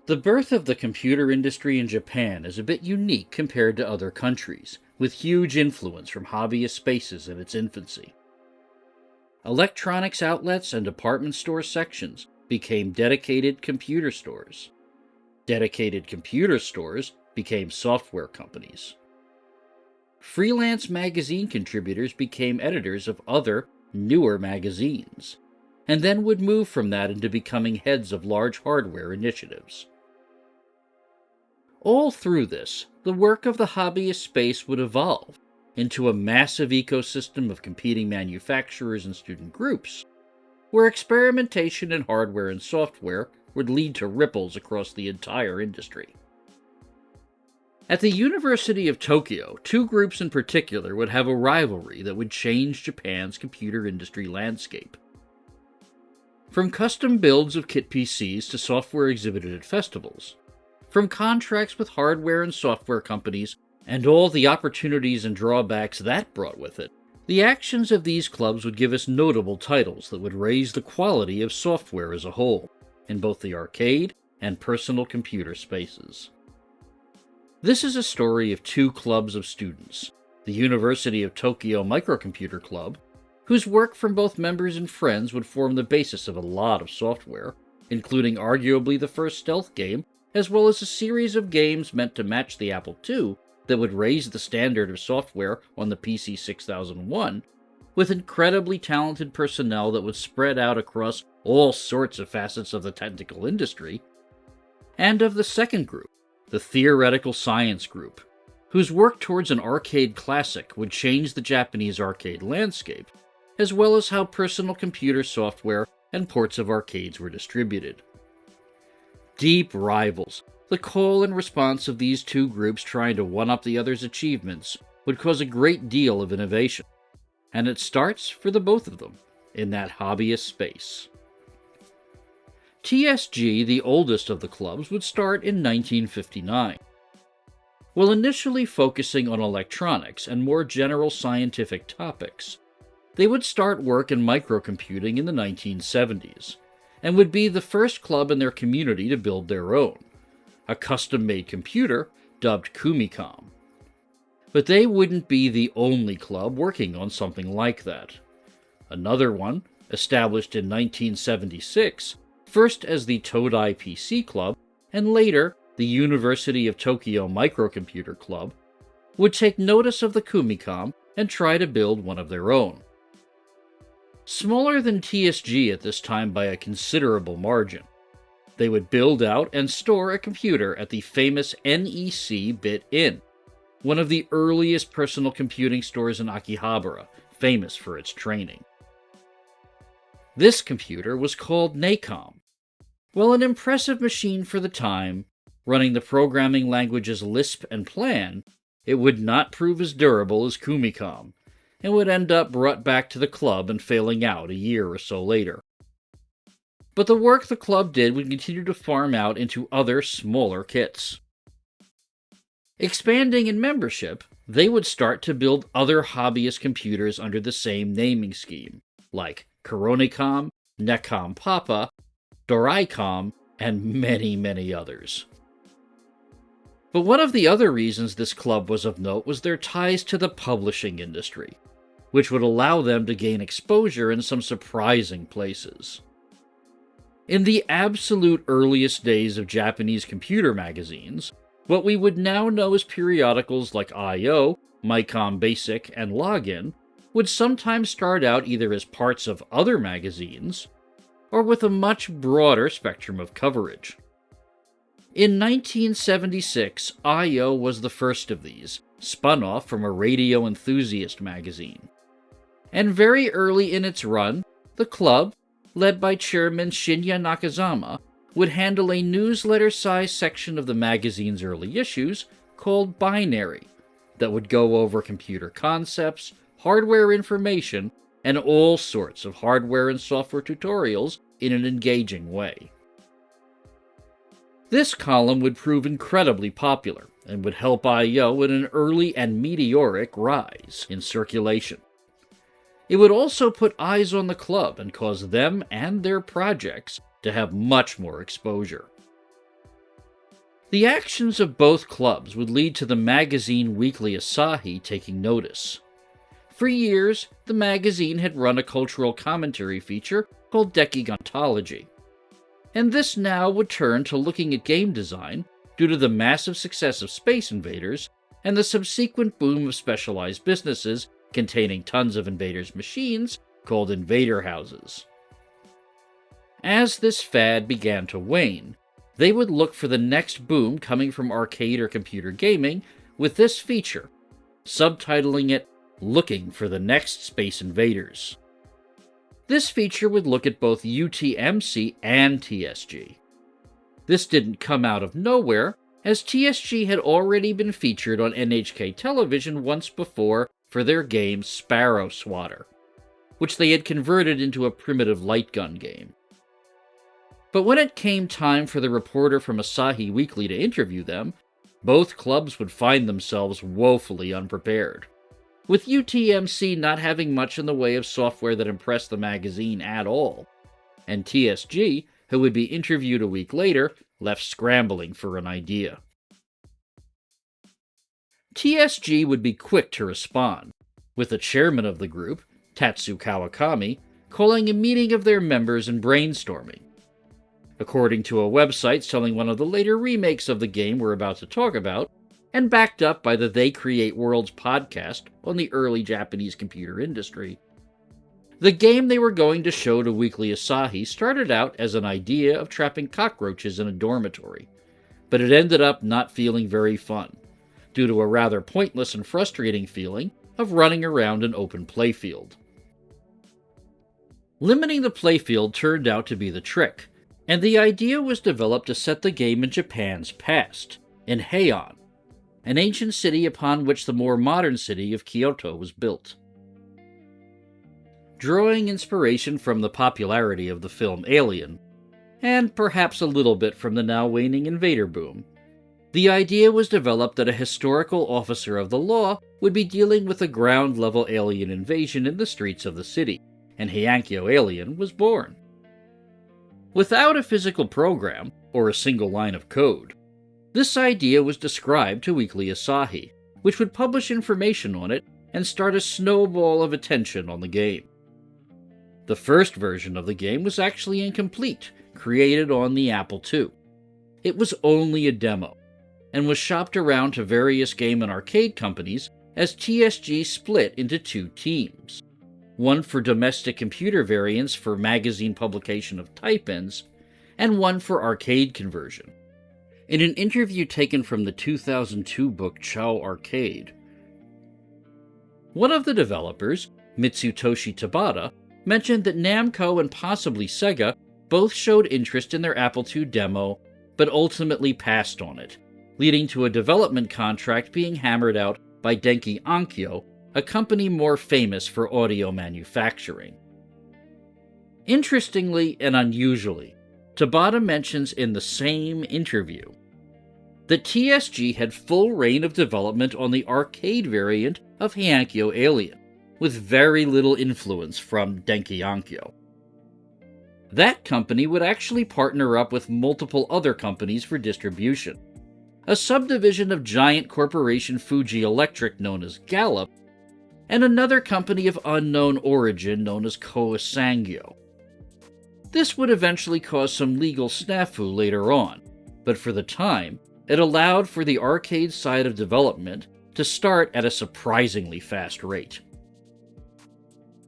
The birth of the computer industry in Japan is a bit unique compared to other countries, with huge influence from hobbyist spaces in its infancy. Electronics outlets and department store sections became dedicated computer stores. Dedicated computer stores became software companies. Freelance magazine contributors became editors of other, newer magazines, and then would move from that into becoming heads of large hardware initiatives. All through this, the work of the hobbyist space would evolve into a massive ecosystem of competing manufacturers and student groups, where experimentation in hardware and software would lead to ripples across the entire industry. At the University of Tokyo, two groups in particular would have a rivalry that would change Japan's computer industry landscape. From custom builds of kit PCs to software exhibited at festivals, from contracts with hardware and software companies and all the opportunities and drawbacks that brought with it, the actions of these clubs would give us notable titles that would raise the quality of software as a whole, in both the arcade and personal computer spaces. This is a story of two clubs of students, the University of Tokyo Microcomputer Club, whose work from both members and friends would form the basis of a lot of software, including arguably the first stealth game, as well as a series of games meant to match the Apple II that would raise the standard of software on the PC 6001, with incredibly talented personnel that would spread out across all sorts of facets of the technical industry, and of the second group, the Theoretical Science Group, whose work towards an arcade classic would change the Japanese arcade landscape, as well as how personal computer software and ports of arcades were distributed. Deep rivals, the call and response of these two groups trying to one-up the other's achievements would cause a great deal of innovation, and it starts for the both of them in that hobbyist space. TSG, the oldest of the clubs, would start in 1959. While initially focusing on electronics and more general scientific topics, they would start work in microcomputing in the 1970s, and would be the first club in their community to build their own, a custom-made computer dubbed Kumicom. But they wouldn't be the only club working on something like that. Another one, established in 1976, first as the Todai PC Club, and later the University of Tokyo Microcomputer Club, would take notice of the Kumicom and try to build one of their own. Smaller than TSG at this time by a considerable margin, they would build out and store a computer at the famous NEC Bit Inn, one of the earliest personal computing stores in Akihabara, famous for its training. This computer was called NACOM. While an impressive machine for the time, running the programming languages Lisp and Plan, it would not prove as durable as Kumicom, and would end up brought back to the club and failing out a year or so later. But the work the club did would continue to farm out into other, smaller kits. Expanding in membership, they would start to build other hobbyist computers under the same naming scheme, like Coronicom, Necom Papa, Doraicom, and many, many others. But one of the other reasons this club was of note was their ties to the publishing industry, which would allow them to gain exposure in some surprising places. In the absolute earliest days of Japanese computer magazines, what we would now know as periodicals like I/O, Micom Basic, and Login would sometimes start out either as parts of other magazines, or with a much broader spectrum of coverage. In 1976, I/O was the first of these, spun off from a radio enthusiast magazine. And very early in its run, the club, led by chairman Shinya Nakazama, would handle a newsletter-sized section of the magazine's early issues called Binary, that would go over computer concepts, hardware information, and all sorts of hardware and software tutorials in an engaging way. This column would prove incredibly popular, and would help I/O in an early and meteoric rise in circulation. It would also put eyes on the club and cause them and their projects to have much more exposure. The actions of both clubs would lead to the magazine Weekly Asahi taking notice. For years, the magazine had run a cultural commentary feature called Dekigontology, and this now would turn to looking at game design due to the massive success of Space Invaders and the subsequent boom of specialized businesses containing tons of invaders' machines called invader houses. As this fad began to wane, they would look for the next boom coming from arcade or computer gaming with this feature, subtitling it Looking for the Next Space Invaders. This feature would look at both UTMC and TSG. This didn't come out of nowhere, as TSG had already been featured on NHK television once before for their game Sparrow Swatter, which they had converted into a primitive light gun game. But when it came time for the reporter from Asahi Weekly to interview them, both clubs would find themselves woefully unprepared, with UTMC not having much in the way of software that impressed the magazine at all, and TSG, who would be interviewed a week later, left scrambling for an idea. TSG would be quick to respond, with the chairman of the group, Tatsu Kawakami, calling a meeting of their members and brainstorming. According to a website selling one of the later remakes of the game we're about to talk about, and backed up by the They Create Worlds podcast on the early Japanese computer industry, the game they were going to show to Weekly Asahi started out as an idea of trapping cockroaches in a dormitory, but it ended up not feeling very fun, due to a rather pointless and frustrating feeling of running around an open playfield. Limiting the playfield turned out to be the trick, and the idea was developed to set the game in Japan's past, in Heian, an ancient city upon which the more modern city of Kyoto was built. Drawing inspiration from the popularity of the film Alien, and perhaps a little bit from the now waning invader boom, the idea was developed that a historical officer of the law would be dealing with a ground-level alien invasion in the streets of the city, and Heiankyo Alien was born. Without a physical program, or a single line of code, this idea was described to Weekly Asahi, which would publish information on it and start a snowball of attention on the game. The first version of the game was actually incomplete, created on the Apple II. It was only a demo, and was shopped around to various game and arcade companies as TSG split into two teams, one for domestic computer variants for magazine publication of type-ins, and one for arcade conversion. In an interview taken from the 2002 book Chow Arcade, one of the developers, Mitsutoshi Tabata, mentioned that Namco and possibly Sega both showed interest in their Apple II demo, but ultimately passed on it, leading to a development contract being hammered out by Denki Onkyo, a company more famous for audio manufacturing. Interestingly and unusually, Tabata mentions in the same interview that TSG had full reign of development on the arcade variant of Heiankyo Alien, with very little influence from Denki Onkyo. That company would actually partner up with multiple other companies for distribution. A subdivision of giant corporation Fuji Electric known as Gallup, and another company of unknown origin known as Koisangyo. This would eventually cause some legal snafu later on, but for the time, it allowed for the arcade side of development to start at a surprisingly fast rate.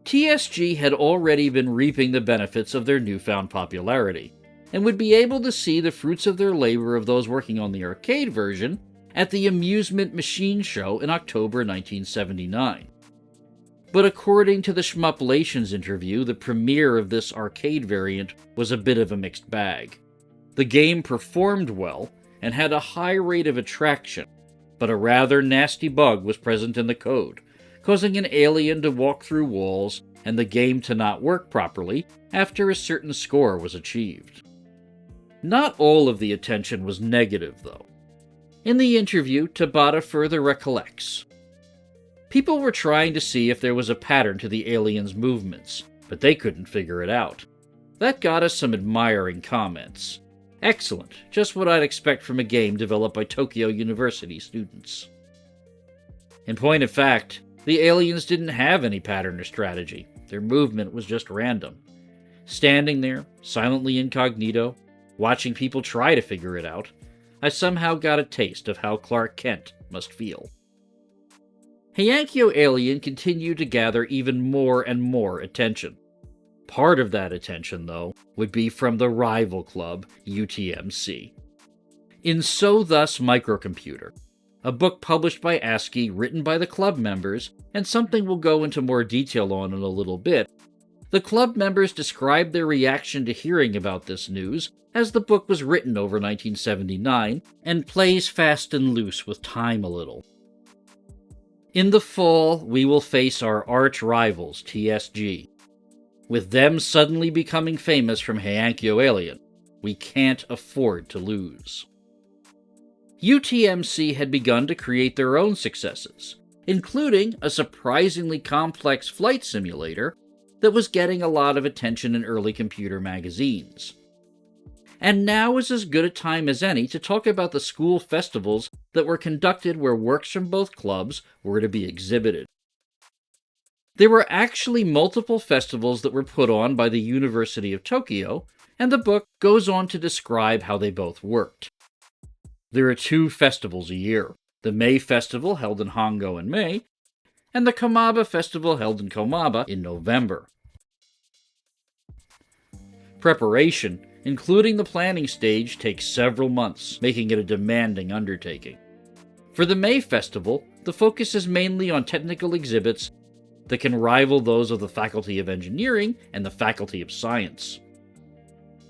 TSG had already been reaping the benefits of their newfound popularity, and would be able to see the fruits of their labor of those working on the arcade version at the Amusement Machine Show in October 1979. But according to the Shmuplations interview, the premiere of this arcade variant was a bit of a mixed bag. The game performed well, and had a high rate of attraction, but a rather nasty bug was present in the code, causing an alien to walk through walls and the game to not work properly after a certain score was achieved. Not all of the attention was negative, though. In the interview, Tabata further recollects, "People were trying to see if there was a pattern to the alien's movements, but they couldn't figure it out. That got us some admiring comments. Excellent, just what I'd expect from a game developed by Tokyo University students. In point of fact, the aliens didn't have any pattern or strategy. Their movement was just random. Standing there, silently incognito, watching people try to figure it out, I somehow got a taste of how Clark Kent must feel. Heiankyo Alien continued to gather even more and more attention. Part of that attention, though, would be from the rival club, UTMC. In So Thus Microcomputer, a book published by Asahi written by the club members, and something we'll go into more detail on in a little bit, the club members described their reaction to hearing about this news as the book was written over 1979 and plays fast and loose with time a little. In the fall, we will face our arch rivals, TSG. With them suddenly becoming famous from Heiankyo Alien, we can't afford to lose. UTMC had begun to create their own successes, including a surprisingly complex flight simulator that was getting a lot of attention in early computer magazines. And now is as good a time as any to talk about the school festivals that were conducted where works from both clubs were to be exhibited. There were actually multiple festivals that were put on by the University of Tokyo, and the book goes on to describe how they both worked. There are 2 festivals a year, the May Festival held in Hongo in May, and the Komaba Festival held in Komaba in November. Preparation, including the planning stage, takes several months, making it a demanding undertaking. For the May Festival, the focus is mainly on technical exhibits that can rival those of the Faculty of Engineering and the Faculty of Science.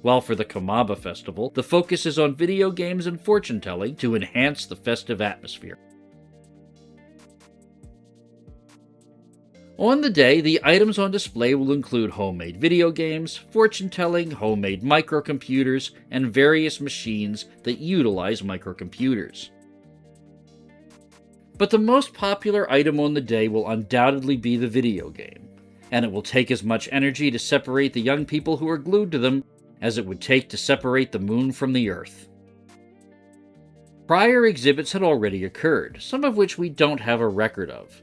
While for the Komaba Festival, the focus is on video games and fortune-telling to enhance the festive atmosphere. On the day, the items on display will include homemade video games, fortune-telling, homemade microcomputers, and various machines that utilize microcomputers. But the most popular item on the day will undoubtedly be the video game, and it will take as much energy to separate the young people who are glued to them as it would take to separate the moon from the Earth. Prior exhibits had already occurred, some of which we don't have a record of.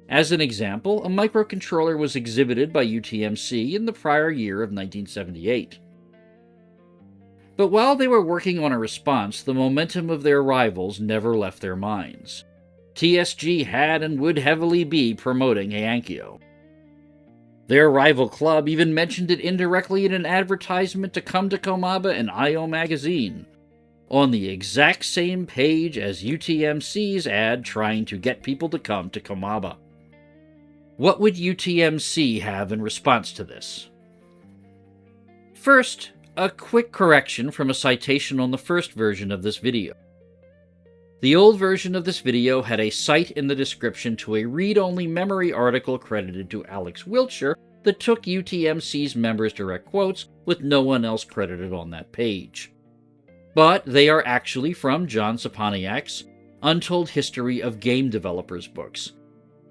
As an example, a microcontroller was exhibited by UTMC in the prior year of 1978. But while they were working on a response, the momentum of their rivals never left their minds. TSG had and would heavily be promoting Heiankyo. Their rival club even mentioned it indirectly in an advertisement to come to Komaba in IO magazine, on the exact same page as UTMC's ad trying to get people to come to Komaba. What would UTMC have in response to this? First, a quick correction from a citation on the first version of this video. The old version of this video had a cite in the description to a read-only memory article credited to Alex Wiltshire that took UTMC's members' direct quotes with no one else credited on that page. But they are actually from John Saponiak's Untold History of Game Developers books,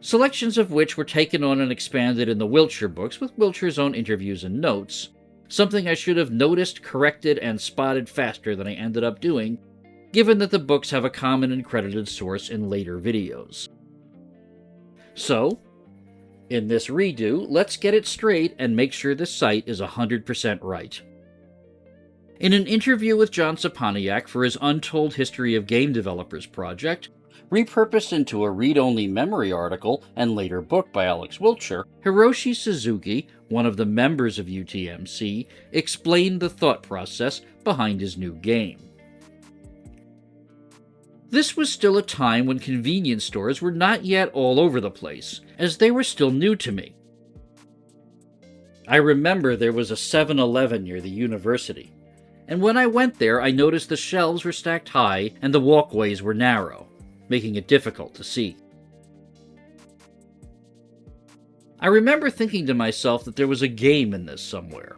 selections of which were taken on and expanded in the Wiltshire books with Wiltshire's own interviews and notes, something I should have noticed, corrected, and spotted faster than I ended up doing, given that the books have a common and credited source in later videos. So, in this redo, let's get it straight and make sure this site is 100% right. In an interview with John Saponiak for his Untold History of Game Developers project, repurposed into a read-only memory article and later book by Alex Wiltshire, Hiroshi Suzuki, one of the members of UTMC, explained the thought process behind his new game. This was still a time when convenience stores were not yet all over the place, as they were still new to me. I remember there was a 7-Eleven near the university, and when I went there I noticed the shelves were stacked high and the walkways were narrow, making it difficult to see. I remember thinking to myself that there was a game in this somewhere.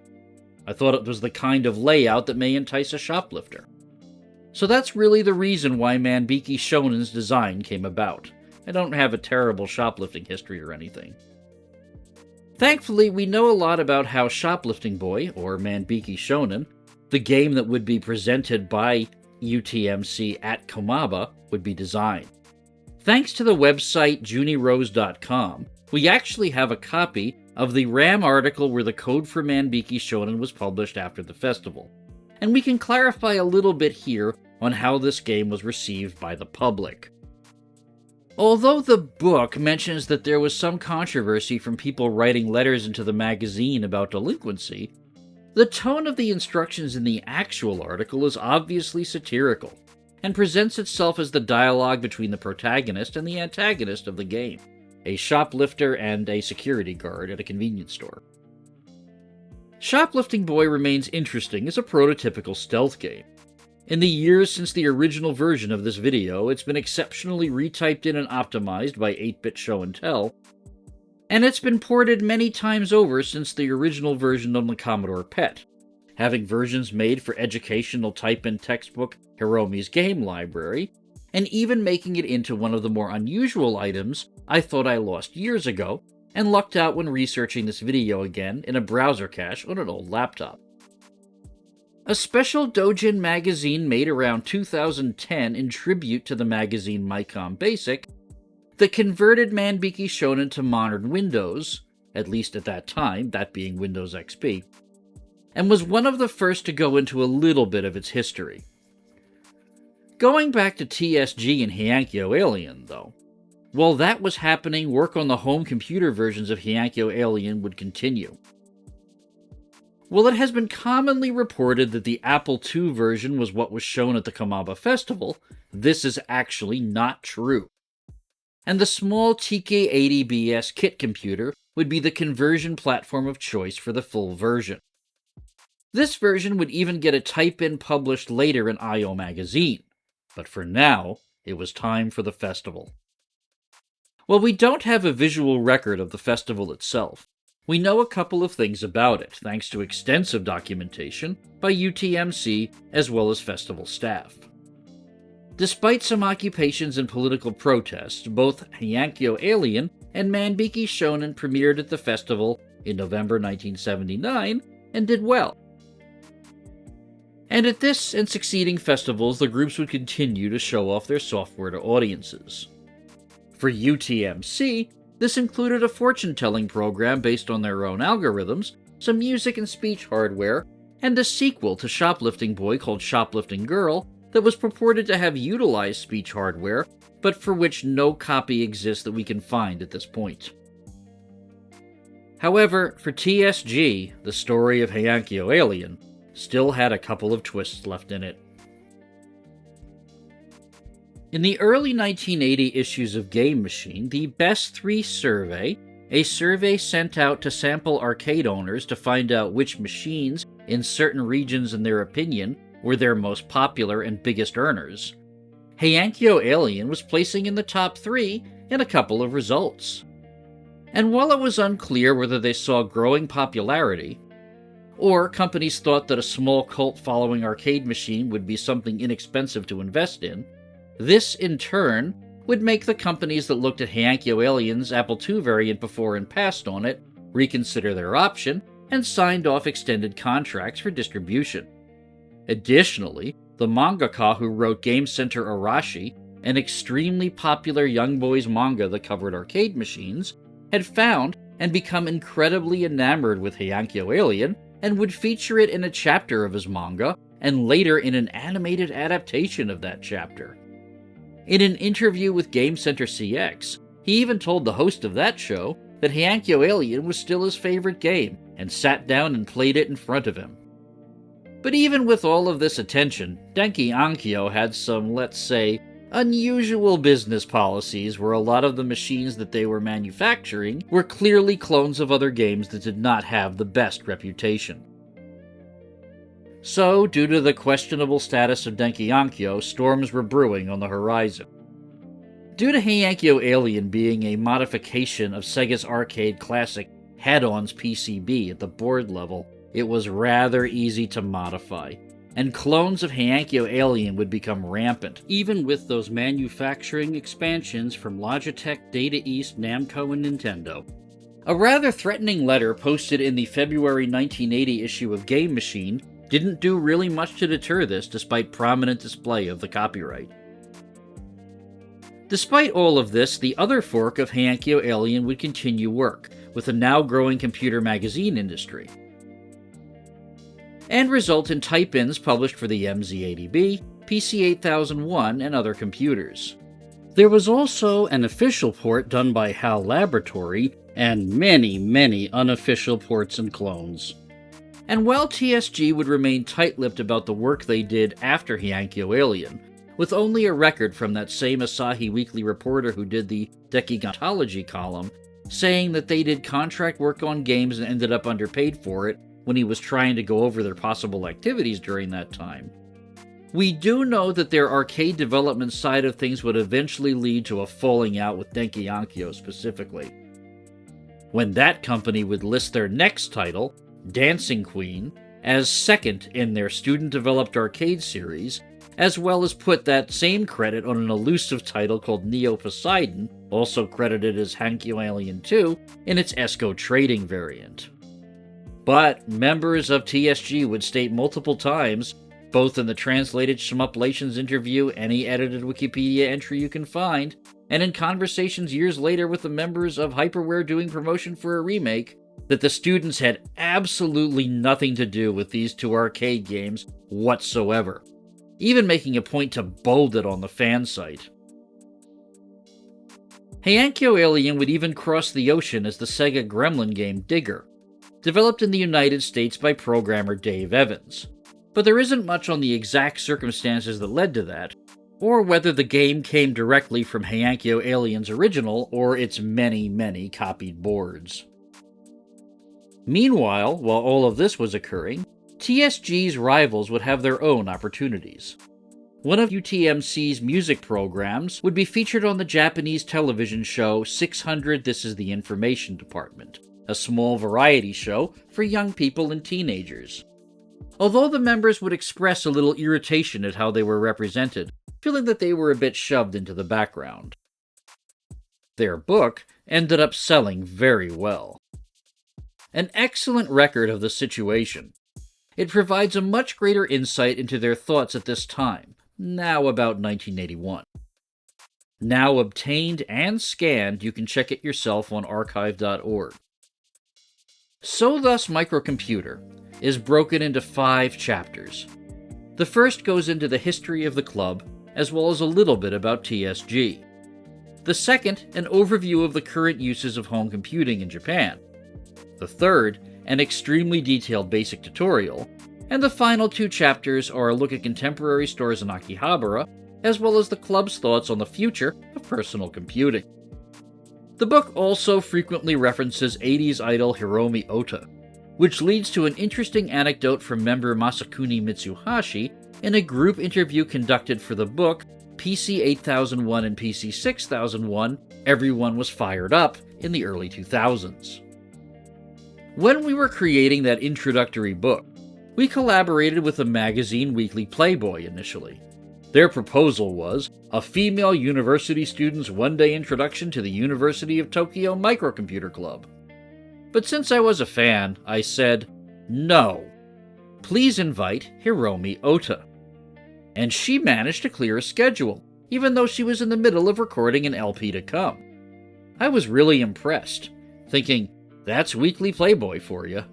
I thought it was the kind of layout that may entice a shoplifter. So that's really the reason why Manbiki Shonen's design came about. I don't have a terrible shoplifting history or anything. Thankfully, we know a lot about how Shoplifting Boy, or Manbiki Shonen, the game that would be presented by UTMC at Komaba would be designed. Thanks to the website junirose.com, we actually have a copy of the RAM article where the code for Manbiki Shonen was published after the festival, and we can clarify a little bit here on how this game was received by the public. Although the book mentions that there was some controversy from people writing letters into the magazine about delinquency, the tone of the instructions in the actual article is obviously satirical, and presents itself as the dialogue between the protagonist and the antagonist of the game, a shoplifter and a security guard at a convenience store. Shoplifting Boy remains interesting as a prototypical stealth game. In the years since the original version of this video, it's been exceptionally retyped in and optimized by 8-bit Show and Tell, and it's been ported many times over since the original version on the Commodore PET, having versions made for educational type-in textbook Hiromi's Game Library, and even making it into one of the more unusual items I thought I lost years ago, and lucked out when researching this video again in a browser cache on an old laptop. A special Dojin magazine made around 2010 in tribute to the magazine Micom Basic that converted Manbiki Shonen to modern Windows, at least at that time, that being Windows XP, and was one of the first to go into a little bit of its history. Going back to TSG and Heiankyo Alien, though, while that was happening, work on the home computer versions of Heiankyo Alien would continue. While it has been commonly reported that the Apple II version was what was shown at the Komaba Festival, this is actually not true. And the small TK80BS kit computer would be the conversion platform of choice for the full version. This version would even get a type-in published later in I.O. magazine, but for now, it was time for the festival. While we don't have a visual record of the festival itself, we know a couple of things about it, thanks to extensive documentation by UTMC as well as festival staff. Despite some occupations and political protests, both Heiankyo Alien and Manbiki Shonen premiered at the festival in November 1979 and did well. And at this and succeeding festivals, the groups would continue to show off their software to audiences. For UTMC, this included a fortune-telling program based on their own algorithms, some music and speech hardware, and a sequel to Shoplifting Boy called Shoplifting Girl that was purported to have utilized speech hardware, but for which no copy exists that we can find at this point. However, for TSG, the story of Heiankyo Alien still had a couple of twists left in it. In the early 1980 issues of Game Machine, the Best 3 survey, a survey sent out to sample arcade owners to find out which machines in certain regions in their opinion were their most popular and biggest earners, Heiankyo Alien was placing in the top 3 in a couple of results. And while it was unclear whether they saw growing popularity, or companies thought that a small cult-following arcade machine would be something inexpensive to invest in, this, in turn, would make the companies that looked at Heiankyo Alien's Apple II variant before and passed on it reconsider their option and signed off extended contracts for distribution. Additionally, the mangaka who wrote Game Center Arashi, an extremely popular young boys manga that covered arcade machines, had found and become incredibly enamored with Heiankyo Alien and would feature it in a chapter of his manga and later in an animated adaptation of that chapter. In an interview with Game Center CX, he even told the host of that show that Heiankyo Alien was still his favorite game and sat down and played it in front of him. But even with all of this attention, Denki Ankyo had some, let's say, unusual business policies where a lot of the machines that they were manufacturing were clearly clones of other games that did not have the best reputation. So, due to the questionable status of Denki Ankyo, storms were brewing on the horizon. Due to Heiankyo Alien being a modification of Sega's arcade classic Head-On's PCB at the board level, it was rather easy to modify, and clones of Heiankyo Alien would become rampant, even with those manufacturing expansions from Logitech, Data East, Namco, and Nintendo. A rather threatening letter posted in the February 1980 issue of Game Machine didn't do really much to deter this despite prominent display of the copyright. Despite all of this, the other fork of Heiankyo Alien would continue work, with the now growing computer magazine industry, and result in type-ins published for the MZ80B, PC8001, and other computers. There was also an official port done by HAL Laboratory, and many unofficial ports and clones. And while TSG would remain tight-lipped about the work they did after Heiankyo Alien, with only a record from that same Asahi weekly reporter who did the Dekigantology column, saying that they did contract work on games and ended up underpaid for it when he was trying to go over their possible activities during that time, we do know that their arcade development side of things would eventually lead to a falling out with Denki Onkyo specifically, when that company would list their next title, Dancing Queen, as second in their student-developed arcade series, as well as put that same credit on an elusive title called Neo Poseidon, also credited as Heiankyo Alien 2, in its ESCO trading variant. But members of TSG would state multiple times, both in the translated Shmuplations interview, any edited Wikipedia entry you can find, and in conversations years later with the members of Hyperware doing promotion for a remake, that the students had absolutely nothing to do with these two arcade games whatsoever, even making a point to bold it on the fan site. Heiankyo Alien would even cross the ocean as the Sega Gremlin game Digger, developed in the United States by programmer Dave Evans, but there isn't much on the exact circumstances that led to that, or whether the game came directly from Heiankyo Alien's original or its many copied boards. Meanwhile, while all of this was occurring, TSG's rivals would have their own opportunities. One of UTMC's music programs would be featured on the Japanese television show 600 This Is the Information Department, a small variety show for young people and teenagers. Although the members would express a little irritation at how they were represented, feeling that they were a bit shoved into the background. Their book ended up selling very well. An excellent record of the situation. It provides a much greater insight into their thoughts at this time, now about 1981. Now obtained and scanned, you can check it yourself on archive.org. So thus Microcomputer is broken into 5 chapters. The first goes into the history of the club, as well as a little bit about TSG. The second, an overview of the current uses of home computing in Japan. The third, an extremely detailed basic tutorial, and the final 2 chapters are a look at contemporary stores in Akihabara, as well as the club's thoughts on the future of personal computing. The book also frequently references 80s idol Hiromi Ota, which leads to an interesting anecdote from member Masakuni Mitsuhashi in a group interview conducted for the book PC 8001 and PC 6001, Everyone Was Fired Up in the early 2000s. When we were creating that introductory book, we collaborated with the magazine Weekly Playboy initially. Their proposal was a female university student's one-day introduction to the University of Tokyo Microcomputer Club. But since I was a fan, I said, no, please invite Hiromi Ota. And she managed to clear a schedule, even though she was in the middle of recording an LP to come. I was really impressed, thinking, that's Weekly Playboy for you.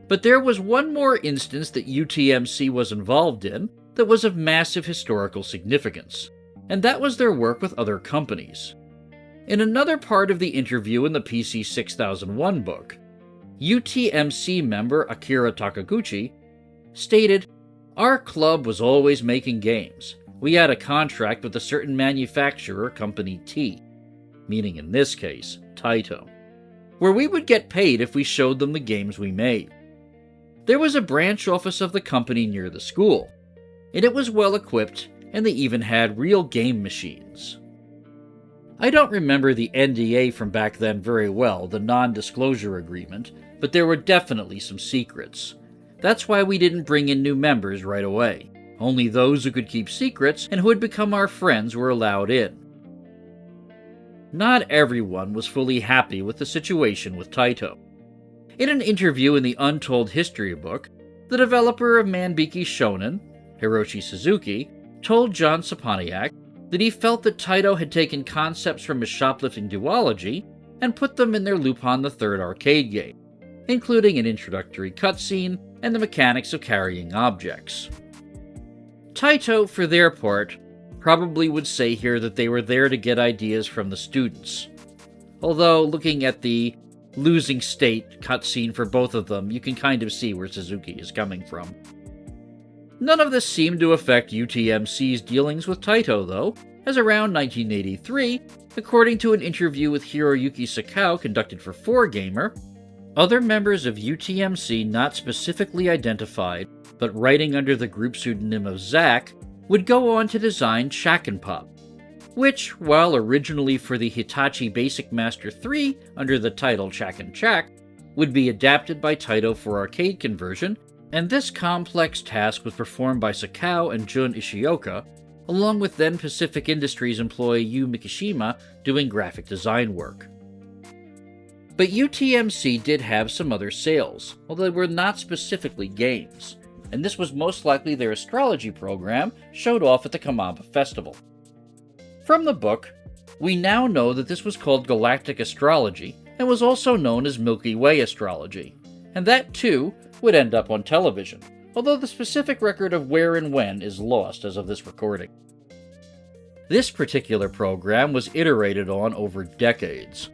But there was one more instance that UTMC was involved in that was of massive historical significance, and that was their work with other companies. In another part of the interview in the PC 6001 book, UTMC member Akira Takaguchi stated, "Our club was always making games. We had a contract with a certain manufacturer, Company T, meaning in this case, Taito, where we would get paid if we showed them the games we made. There was a branch office of the company near the school, and it was well equipped, and they even had real game machines. I don't remember the NDA from back then very well, the non-disclosure agreement, but there were definitely some secrets. That's why we didn't bring in new members right away. Only those who could keep secrets and who had become our friends were allowed in. Not everyone was fully happy with the situation with Taito. In an interview in the Untold History book, The developer of Manbiki Shonen, Hiroshi Suzuki, told John Saponiak that he felt that Taito had taken concepts from his shoplifting duology and put them in their Lupin the Third arcade game, including an introductory cutscene and the mechanics of carrying objects. Taito, for their part, probably would say here that they were there to get ideas from the students. Although, looking at the losing state cutscene for both of them, you can kind of see where Suzuki is coming from. None of this seemed to affect UTMC's dealings with Taito, though, as around 1983, according to an interview with Hiroyuki Sakao conducted for 4Gamer, other members of UTMC not specifically identified, but writing under the group pseudonym of Zack, would go on to design Shack & Pop, which, while originally for the Hitachi Basic Master 3 under the title Shack & Shack, would be adapted by Taito for arcade conversion, and this complex task was performed by Sakao and Jun Ishioka, along with then Pacific Industries employee Yu Mikishima doing graphic design work. But UTMC did have some other sales, although they were not specifically games, and this was most likely their astrology program showed off at the Komaba Festival. From the book, we now know that this was called Galactic Astrology and was also known as Milky Way Astrology, and that too would end up on television, although the specific record of where and when is lost as of this recording. This particular program was iterated on over decades,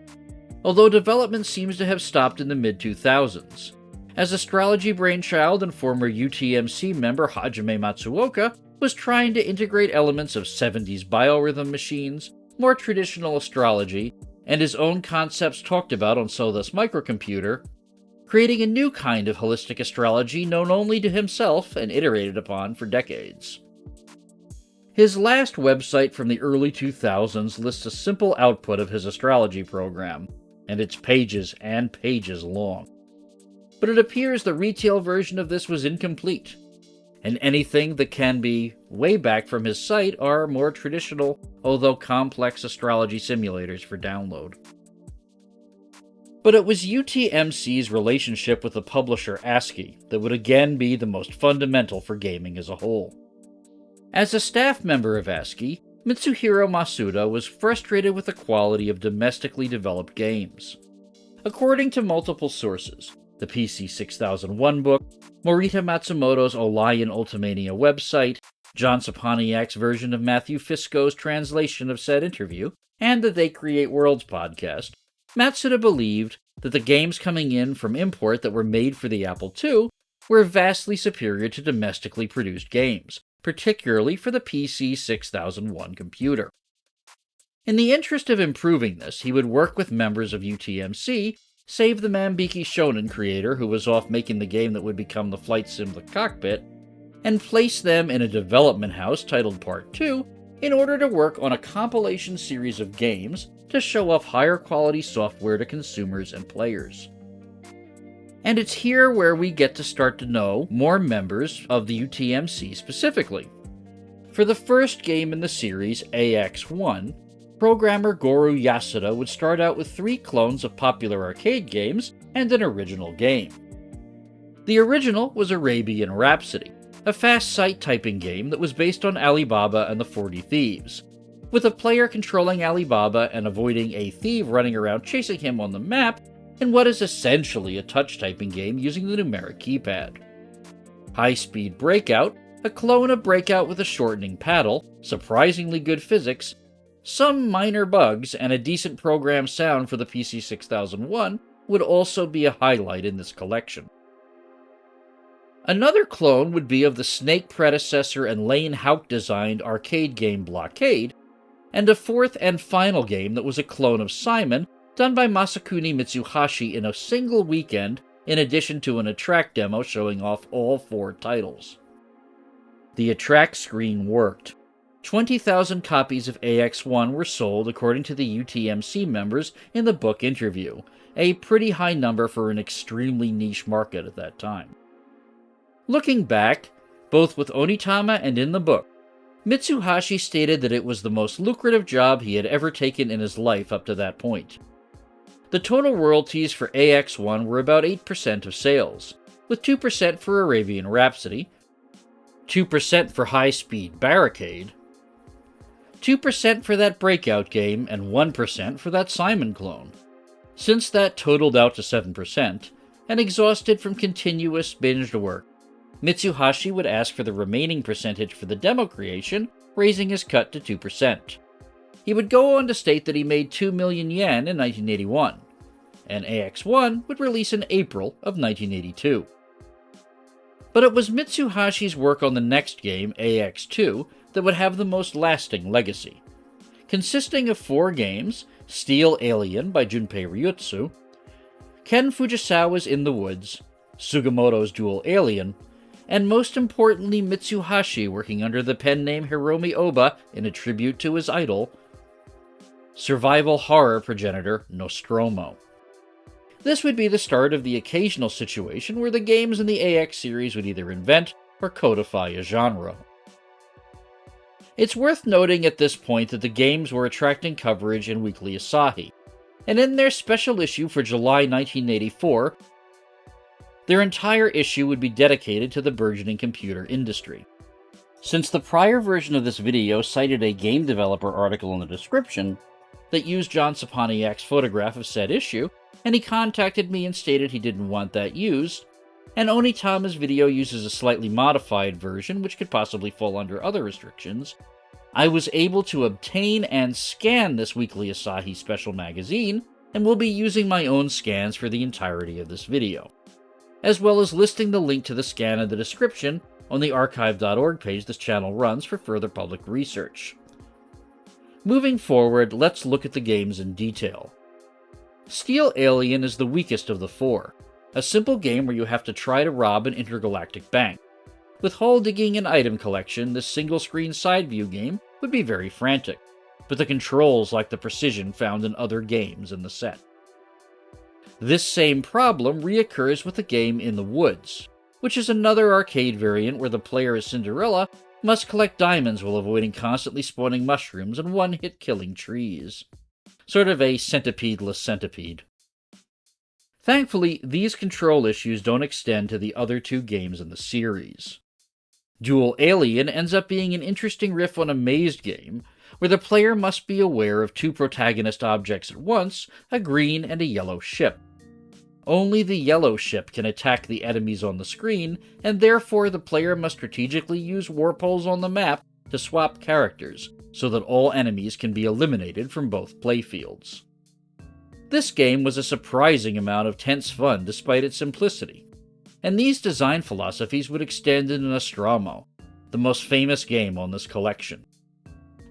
although development seems to have stopped in the mid-2000s, as astrology brainchild and former UTMC member Hajime Matsuoka was trying to integrate elements of 70s biorhythm machines, more traditional astrology, and his own concepts talked about on So Thus Microcomputer, creating a new kind of holistic astrology known only to himself and iterated upon for decades. His last website from the early 2000s lists a simple output of his astrology program, and it's pages and pages long. But it appears the retail version of this was incomplete, and anything that can be way back from his site are more traditional, although complex astrology simulators for download. But it was UTMC's relationship with the publisher ASCII that would again be the most fundamental for gaming as a whole. As a staff member of ASCII, Mitsuhiro Masuda was frustrated with the quality of domestically developed games. According to multiple sources, the PC 6001 book, Morita Matsumoto's OLION Ultimania website, John Saponiak's version of Matthew Fisco's translation of said interview, and the They Create Worlds podcast, Matsuda believed that the games coming in from import that were made for the Apple II were vastly superior to domestically produced games, particularly for the PC 6001 computer. In the interest of improving this, he would work with members of UTMC, save the Manbiki Shonen creator who was off making the game that would become the flight sim The Cockpit, and place them in a development house titled Part 2 in order to work on a compilation series of games to show off higher quality software to consumers and players. And it's here where we get to start to know more members of the UTMC specifically. For the first game in the series, AX1, programmer Goru Yasuda would start out with 3 clones of popular arcade games and an original game. The original was Arabian Rhapsody, a fast sight typing game that was based on Alibaba and the 40 Thieves, with a player controlling Alibaba and avoiding a thief running around chasing him on the map in what is essentially a touch-typing game using the numeric keypad. High Speed Breakout, a clone of Breakout with a shortening paddle, surprisingly good physics, some minor bugs, and a decent program sound for the PC 6001 would also be a highlight in this collection. Another clone would be of the Snake predecessor and Lane Houck-designed arcade game Blockade, and a fourth and final game that was a clone of Simon, done by Masakuni Mitsuhashi in a single weekend, in addition to an Attract demo showing off all 4 titles. The Attract screen worked. 20,000 copies of AX1 were sold according to the UTMC members in the book interview, a pretty high number for an extremely niche market at that time. Looking back, both with Onitama and in the book, Mitsuhashi stated that it was the most lucrative job he had ever taken in his life up to that point. The total royalties for AX1 were about 8% of sales, with 2% for Arabian Rhapsody, 2% for High Speed Barricade, 2% for that Breakout game, and 1% for that Simon clone. Since that totaled out to 7%, and exhausted from continuous binged work, Mitsuhashi would ask for the remaining percentage for the demo creation, raising his cut to 2%. He would go on to state that he made 2 million yen in 1981, and AX1 would release in April of 1982. But it was Mitsuhashi's work on the next game, AX2, that would have the most lasting legacy. Consisting of 4 games, Steel Alien by Junpei Ryutsu, Ken Fujisawa's In the Woods, Sugimoto's Dual Alien, and most importantly Mitsuhashi working under the pen name Hiromi Oba in a tribute to his idol, survival horror progenitor Nostromo. This would be the start of the occasional situation where the games in the AX series would either invent or codify a genre. It's worth noting at this point that the games were attracting coverage in Weekly Asahi, and in their special issue for July 1984, their entire issue would be dedicated to the burgeoning computer industry. Since the prior version of this video cited a game developer article in the description that used John Saponiak's photograph of said issue, and he contacted me and stated he didn't want that used, and Onitama's video uses a slightly modified version which could possibly fall under other restrictions, I was able to obtain and scan this Weekly Asahi special magazine, and will be using my own scans for the entirety of this video, as well as listing the link to the scan in the description on the archive.org page this channel runs for further public research. Moving forward, let's look at the games in detail. Steel Alien is the weakest of the 4, a simple game where you have to try to rob an intergalactic bank. With hole digging and item collection, this single-screen side-view game would be very frantic, but the controls lack the precision found in other games in the set. This same problem reoccurs with the game In the Woods, which is another arcade variant where the player as Cinderella must collect diamonds while avoiding constantly spawning mushrooms and one-hit killing trees. Sort of a centipedeless centipede. Thankfully, these control issues don't extend to the other 2 games in the series. Dual Alien ends up being an interesting riff on a mazed game, where the player must be aware of 2 protagonist objects at once, a green and a yellow ship. Only the yellow ship can attack the enemies on the screen, and therefore the player must strategically use warp holes on the map to swap characters, so that all enemies can be eliminated from both playfields. This game was a surprising amount of tense fun despite its simplicity, and these design philosophies would extend into Nostromo, the most famous game on this collection.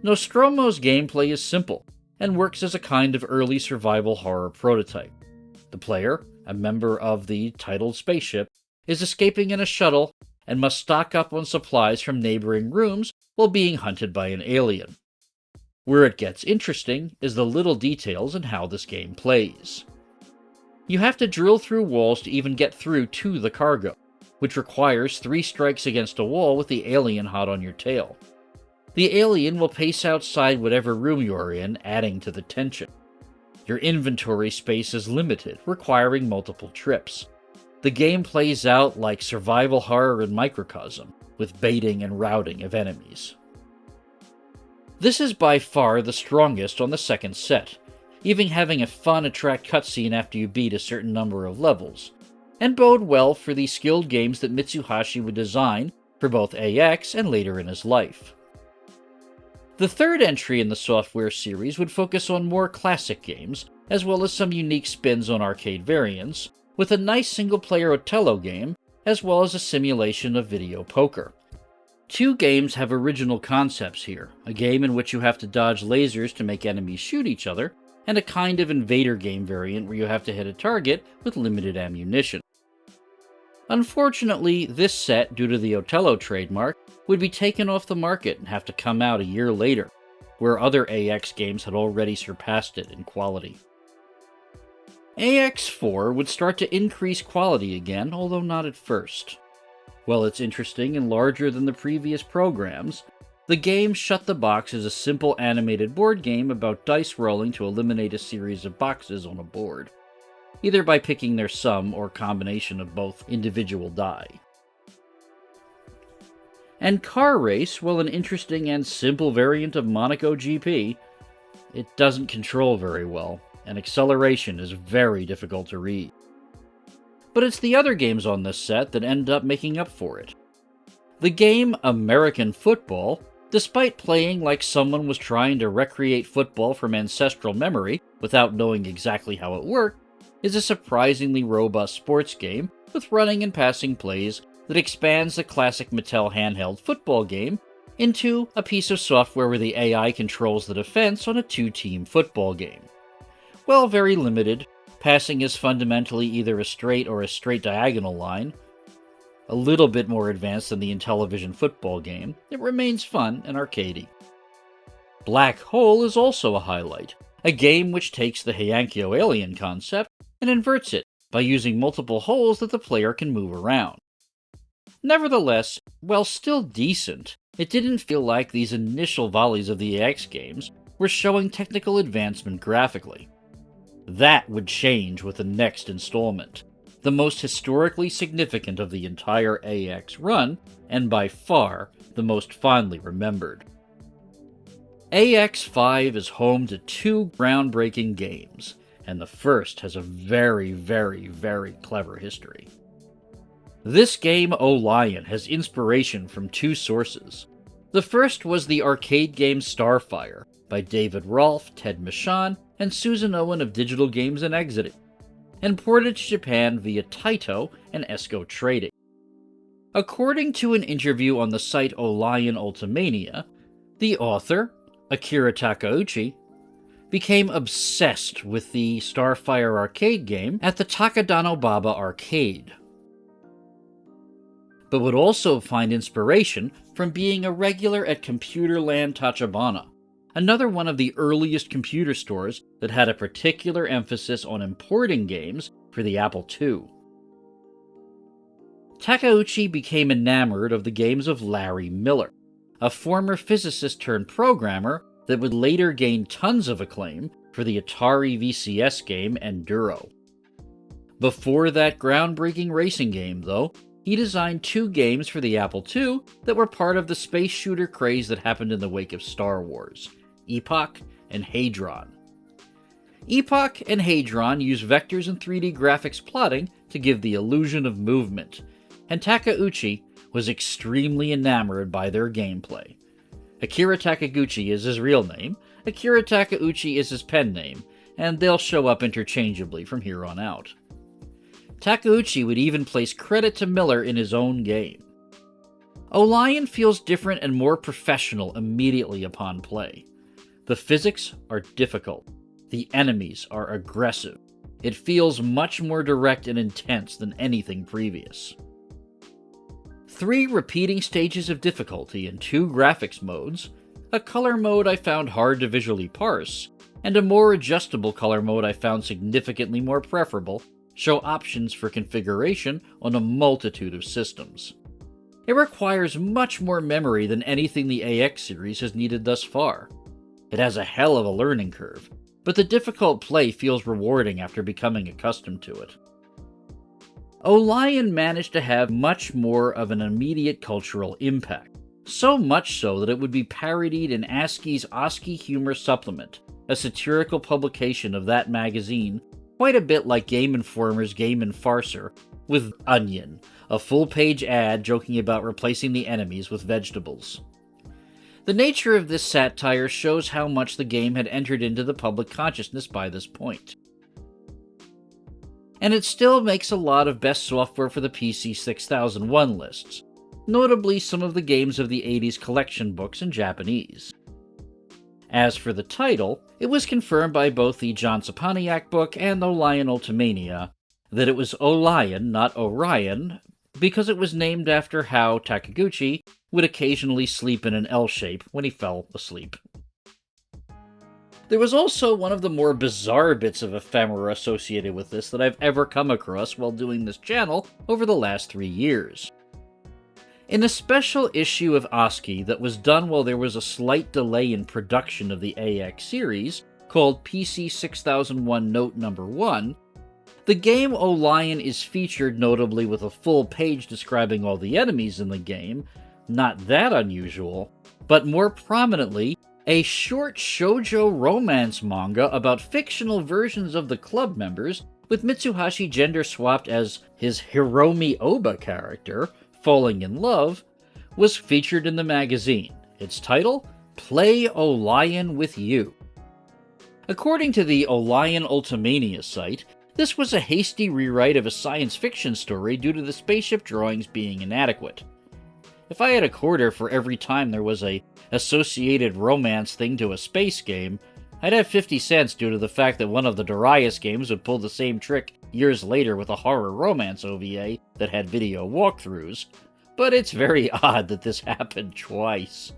Nostromo's gameplay is simple, and works as a kind of early survival horror prototype. The player, a member of the titled spaceship, is escaping in a shuttle and must stock up on supplies from neighboring rooms while being hunted by an alien. Where it gets interesting is the little details in how this game plays. You have to drill through walls to even get through to the cargo, which requires 3 strikes against a wall with the alien hot on your tail. The alien will pace outside whatever room you're in, adding to the tension. Your inventory space is limited, requiring multiple trips. The game plays out like survival horror in Microcosm, with baiting and routing of enemies. This is by far the strongest on the second set, even having a fun attract cutscene after you beat a certain number of levels, and bode well for the skilled games that Mitsuhashi would design for both AX and later in his life. The third entry in the software series would focus on more classic games, as well as some unique spins on arcade variants, with a nice single-player Othello game, as well as a simulation of video poker. 2 games have original concepts here, a game in which you have to dodge lasers to make enemies shoot each other, and a kind of invader game variant where you have to hit a target with limited ammunition. Unfortunately, this set, due to the Othello trademark, would be taken off the market and have to come out a year later, where other AX games had already surpassed it in quality. AX4 would start to increase quality again, although not at first. While it's interesting and larger than the previous programs, the game shut the box as a simple animated board game about dice rolling to eliminate a series of boxes on a board. either by picking their sum or combination of both individual die. And Car Race, while an interesting and simple variant of Monaco GP, it doesn't control very well, and acceleration is very difficult to read. But it's the other games on this set that end up making up for it. The game American Football, despite playing like someone was trying to recreate football from ancestral memory without knowing exactly how it worked, is a surprisingly robust sports game with running and passing plays that expands the classic Mattel handheld football game into a piece of software where the AI controls the defense on a two-team football game. While very limited, passing is fundamentally either a straight or a straight diagonal line, a little bit more advanced than the Intellivision football game, it remains fun and arcadey. Black Hole is also a highlight, a game which takes the Heiankyo Alien concept and inverts it by using multiple holes that the player can move around. Nevertheless, while still decent, it didn't feel like these initial volleys of the AX games were showing technical advancement graphically. That would change with the next installment, the most historically significant of the entire AX run, and by far the most fondly remembered. AX5 is home to two groundbreaking games, and the first has a very, very, very clever history. This game, OLION, has inspiration from two sources. The first was the arcade game Starfire, by David Rolfe, Ted Michon, and Susan Owen of Digital Games and Exiting, and ported to Japan via Taito and Esco Trading. According to an interview on the site OLION Ultimania, the author, Akira Takeuchi, became obsessed with the Starfire arcade game at the Takadano Baba arcade, but would also find inspiration from being a regular at Computerland Tachibana, another one of the earliest computer stores that had a particular emphasis on importing games for the Apple II. Takeuchi became enamored of the games of Larry Miller, a former physicist turned programmer that would later gain tons of acclaim for the Atari VCS game Enduro. Before that groundbreaking racing game, though, he designed two games for the Apple II that were part of the space shooter craze that happened in the wake of Star Wars, Epoch and Hadron. Epoch and Hadron use vectors and 3D graphics plotting to give the illusion of movement, and Takeuchi was extremely enamored by their gameplay. Akira Takeuchi is his real name, Akira Takeuchi is his pen name, and they'll show up interchangeably from here on out. Takeuchi would even place credit to Miller in his own game. OLION feels different and more professional immediately upon play. The physics are difficult. The enemies are aggressive. It feels much more direct and intense than anything previous. 3 repeating stages of difficulty in 2 graphics modes, a color mode I found hard to visually parse, and a more adjustable color mode I found significantly more preferable, show options for configuration on a multitude of systems. It requires much more memory than anything the AX series has needed thus far. It has a hell of a learning curve, but the difficult play feels rewarding after becoming accustomed to it. OLION managed to have much more of an immediate cultural impact, so much so that it would be parodied in ASCII's ASCII Humor Supplement, a satirical publication of that magazine, quite a bit like Game Informer's Game Enfarcer, with Onion, a full-page ad joking about replacing the enemies with vegetables. The nature of this satire shows how much the game had entered into the public consciousness by this point. And it still makes a lot of best software for the PC 6001 lists, notably some of the games of the 80s collection books in Japanese. As for the title, it was confirmed by both the John Sapaniak book and OLION Ultimania that it was OLION, not Orion, because it was named after how Takeuchi would occasionally sleep in an L shape when he fell asleep. There was also one of the more bizarre bits of ephemera associated with this that I've ever come across while doing this channel over the last 3 years. In a special issue of ASCII that was done while there was a slight delay in production of the AX series, called PC 6001 Note No. 1, The game OLION is featured notably with a full page describing all the enemies in the game, not that unusual, but more prominently, a short shoujo romance manga about fictional versions of the club members, with Mitsuhashi gender swapped as his Hiromi Oba character, falling in love, was featured in the magazine. Its title, Play OLION with You. According to the OLION Ultimania site, this was a hasty rewrite of a science fiction story due to the spaceship drawings being inadequate. If I had a quarter for every time there was a associated romance thing to a space game, I'd have 50 cents due to the fact that one of the Darius games would pull the same trick years later with a horror romance OVA that had video walkthroughs, but it's very odd that this happened twice.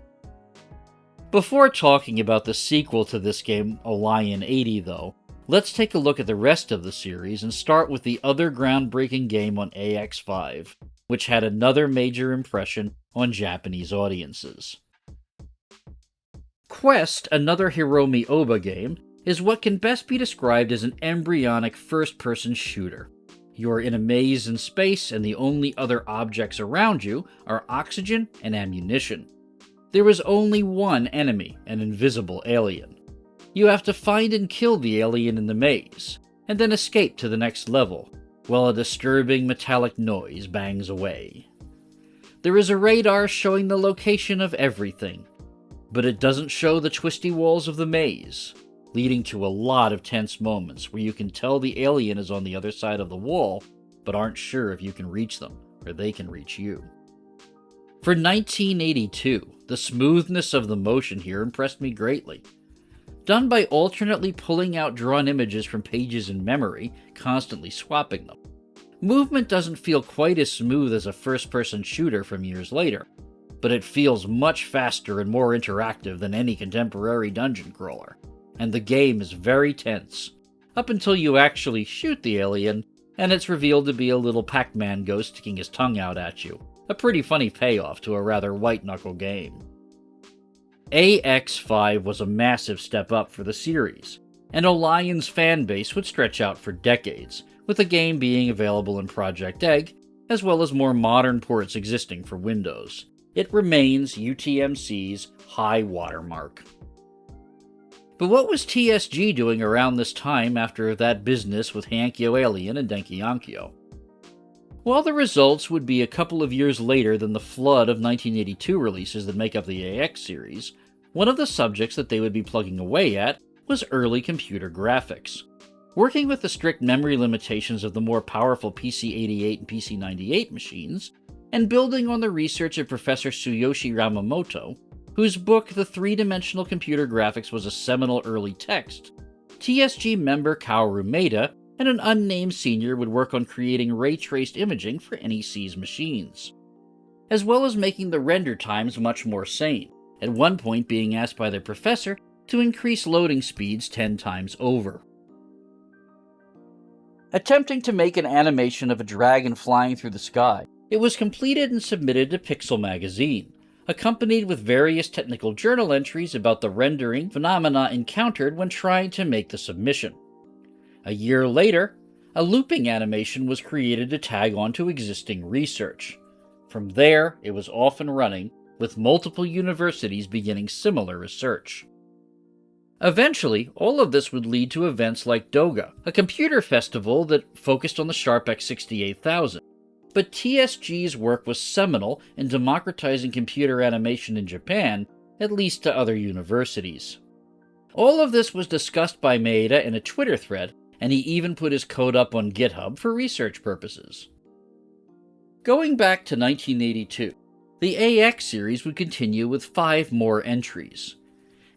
Before talking about the sequel to this game, OLION 80 though, let's take a look at the rest of the series and start with the other groundbreaking game on AX5, which had another major impression on Japanese audiences. Quest, another Hiromi Oba game, is what can best be described as an embryonic first-person shooter. You're in a maze in space, and the only other objects around you are oxygen and ammunition. There is only one enemy, an invisible alien. You have to find and kill the alien in the maze, and then escape to the next level, while a disturbing metallic noise bangs away. There is a radar showing the location of everything, but it doesn't show the twisty walls of the maze, leading to a lot of tense moments where you can tell the alien is on the other side of the wall, but aren't sure if you can reach them, or they can reach you. For 1982, the smoothness of the motion here impressed me greatly. Done by alternately pulling out drawn images from pages in memory, constantly swapping them. Movement doesn't feel quite as smooth as a first-person shooter from years later, but it feels much faster and more interactive than any contemporary dungeon crawler, and the game is very tense, up until you actually shoot the alien, and it's revealed to be a little Pac-Man ghost sticking his tongue out at you. A pretty funny payoff to a rather white-knuckle game. AX5 was a massive step up for the series, and OLION's fanbase would stretch out for decades, with the game being available in Project Egg, as well as more modern ports existing for Windows. It remains UTMC's high watermark. But what was TSG doing around this time after that business with Heiankyo Alien and Heiankyo? While the results would be a couple of years later than the flood of 1982 releases that make up the AX series, one of the subjects that they would be plugging away at was early computer graphics. Working with the strict memory limitations of the more powerful PC-88 and PC-98 machines, and building on the research of Professor Tsuyoshi Yamamoto, whose book The Three-Dimensional Computer Graphics was a seminal early text, TSG member Kaoru Maeda and an unnamed senior would work on creating ray-traced imaging for NEC's machines, as well as making the render times much more sane, at one point being asked by their professor to increase loading speeds 10 times over. Attempting to make an animation of a dragon flying through the sky, it was completed and submitted to Pixel magazine, accompanied with various technical journal entries about the rendering phenomena encountered when trying to make the submission. A year later, a looping animation was created to tag onto existing research. From there, it was off and running, with multiple universities beginning similar research. Eventually, all of this would lead to events like Doga, a computer festival that focused on the SharpX 68000. But TSG's work was seminal in democratizing computer animation in Japan, at least to other universities. All of this was discussed by Maeda in a Twitter thread, and he even put his code up on GitHub for research purposes. Going back to 1982, the AX series would continue with 5 more entries.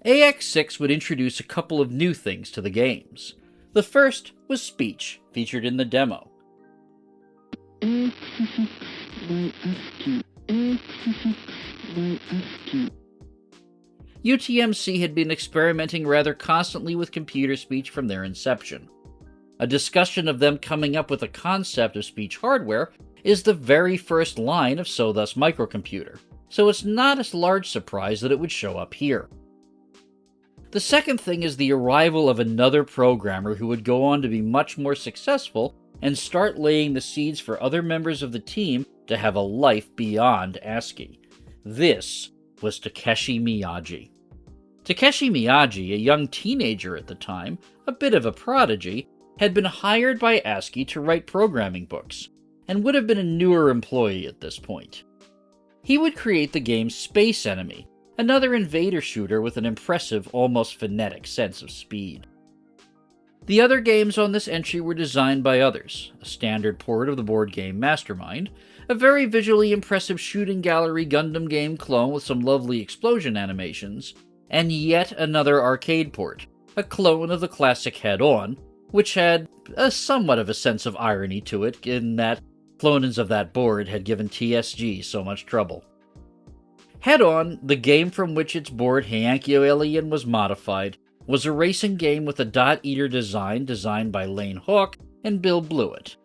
AX6 would introduce a couple of new things to the games. The first was speech, featured in the demo. UTMC had been experimenting rather constantly with computer speech from their inception. A discussion of them coming up with a concept of speech hardware is the very first line of So Thus Microcomputer, so it's not a large surprise that it would show up here. The second thing is the arrival of another programmer who would go on to be much more successful and start laying the seeds for other members of the team to have a life beyond ASCII. This was Takeshi Miyagi. Takeshi Miyagi, a young teenager at the time, a bit of a prodigy, had been hired by ASCII to write programming books, and would have been a newer employee at this point. He would create the game Space Enemy, another invader shooter with an impressive, almost frenetic sense of speed. The other games on this entry were designed by others, a standard port of the board game Mastermind, a very visually impressive shooting gallery Gundam game clone with some lovely explosion animations, and yet another arcade port, a clone of the classic Head-On, which had somewhat of a sense of irony to it, in that clones of that board had given TSG so much trouble. Head-On, the game from which its board Heiankyo Alien was modified, was a racing game with a dot-eater design designed by Lane Hawk and Bill Blewett.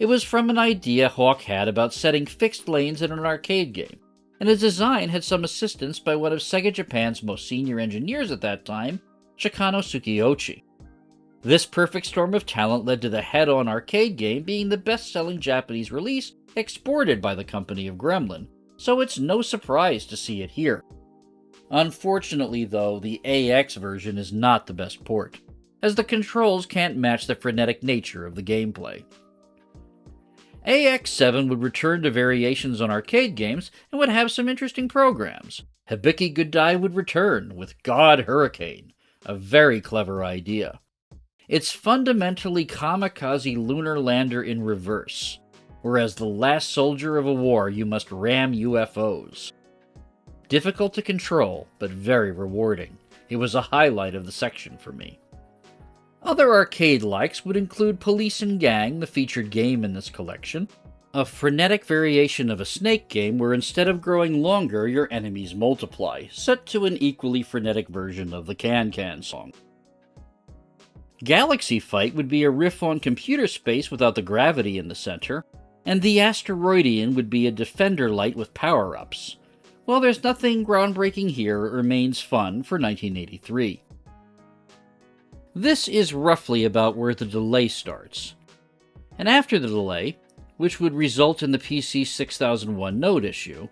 It was from an idea Hawk had about setting fixed lanes in an arcade game, and its design had some assistance by one of Sega Japan's most senior engineers at that time, Chikano Tsukiyoshi. This perfect storm of talent led to the Head-On arcade game being the best-selling Japanese release exported by the company of Gremlin, so it's no surprise to see it here. Unfortunately, though, the AX version is not the best port, as the controls can't match the frenetic nature of the gameplay. AX7 would return to variations on arcade games and would have some interesting programs. Hibiki Gudai would return with God Hurricane, a very clever idea. It's fundamentally kamikaze lunar lander in reverse, whereas the last soldier of a war you must ram UFOs. Difficult to control, but very rewarding. It was a highlight of the section for me. Other arcade likes would include Police and Gang, the featured game in this collection, a frenetic variation of a Snake game where instead of growing longer, your enemies multiply, set to an equally frenetic version of the Can-Can song. Galaxy Fight would be a riff on computer space without the gravity in the center, and the Asteroidian would be a defender light with power-ups. While there's nothing groundbreaking here, it remains fun for 1983. This is roughly about where the delay starts. And after the delay, which would result in the PC 6001 node issue,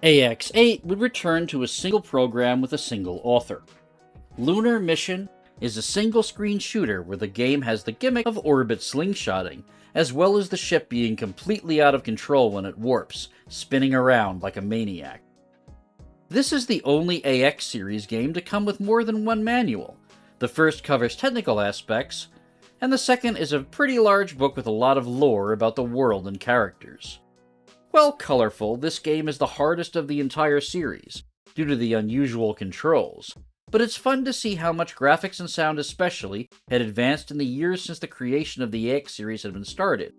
AX8 would return to a single program with a single author. Lunar Mission is a single-screen shooter where the game has the gimmick of orbit slingshotting, as well as the ship being completely out of control when it warps, spinning around like a maniac. This is the only AX series game to come with more than one manual. The first covers technical aspects, and the second is a pretty large book with a lot of lore about the world and characters. While colorful, this game is the hardest of the entire series, due to the unusual controls, but it's fun to see how much graphics and sound especially had advanced in the years since the creation of the AX series had been started,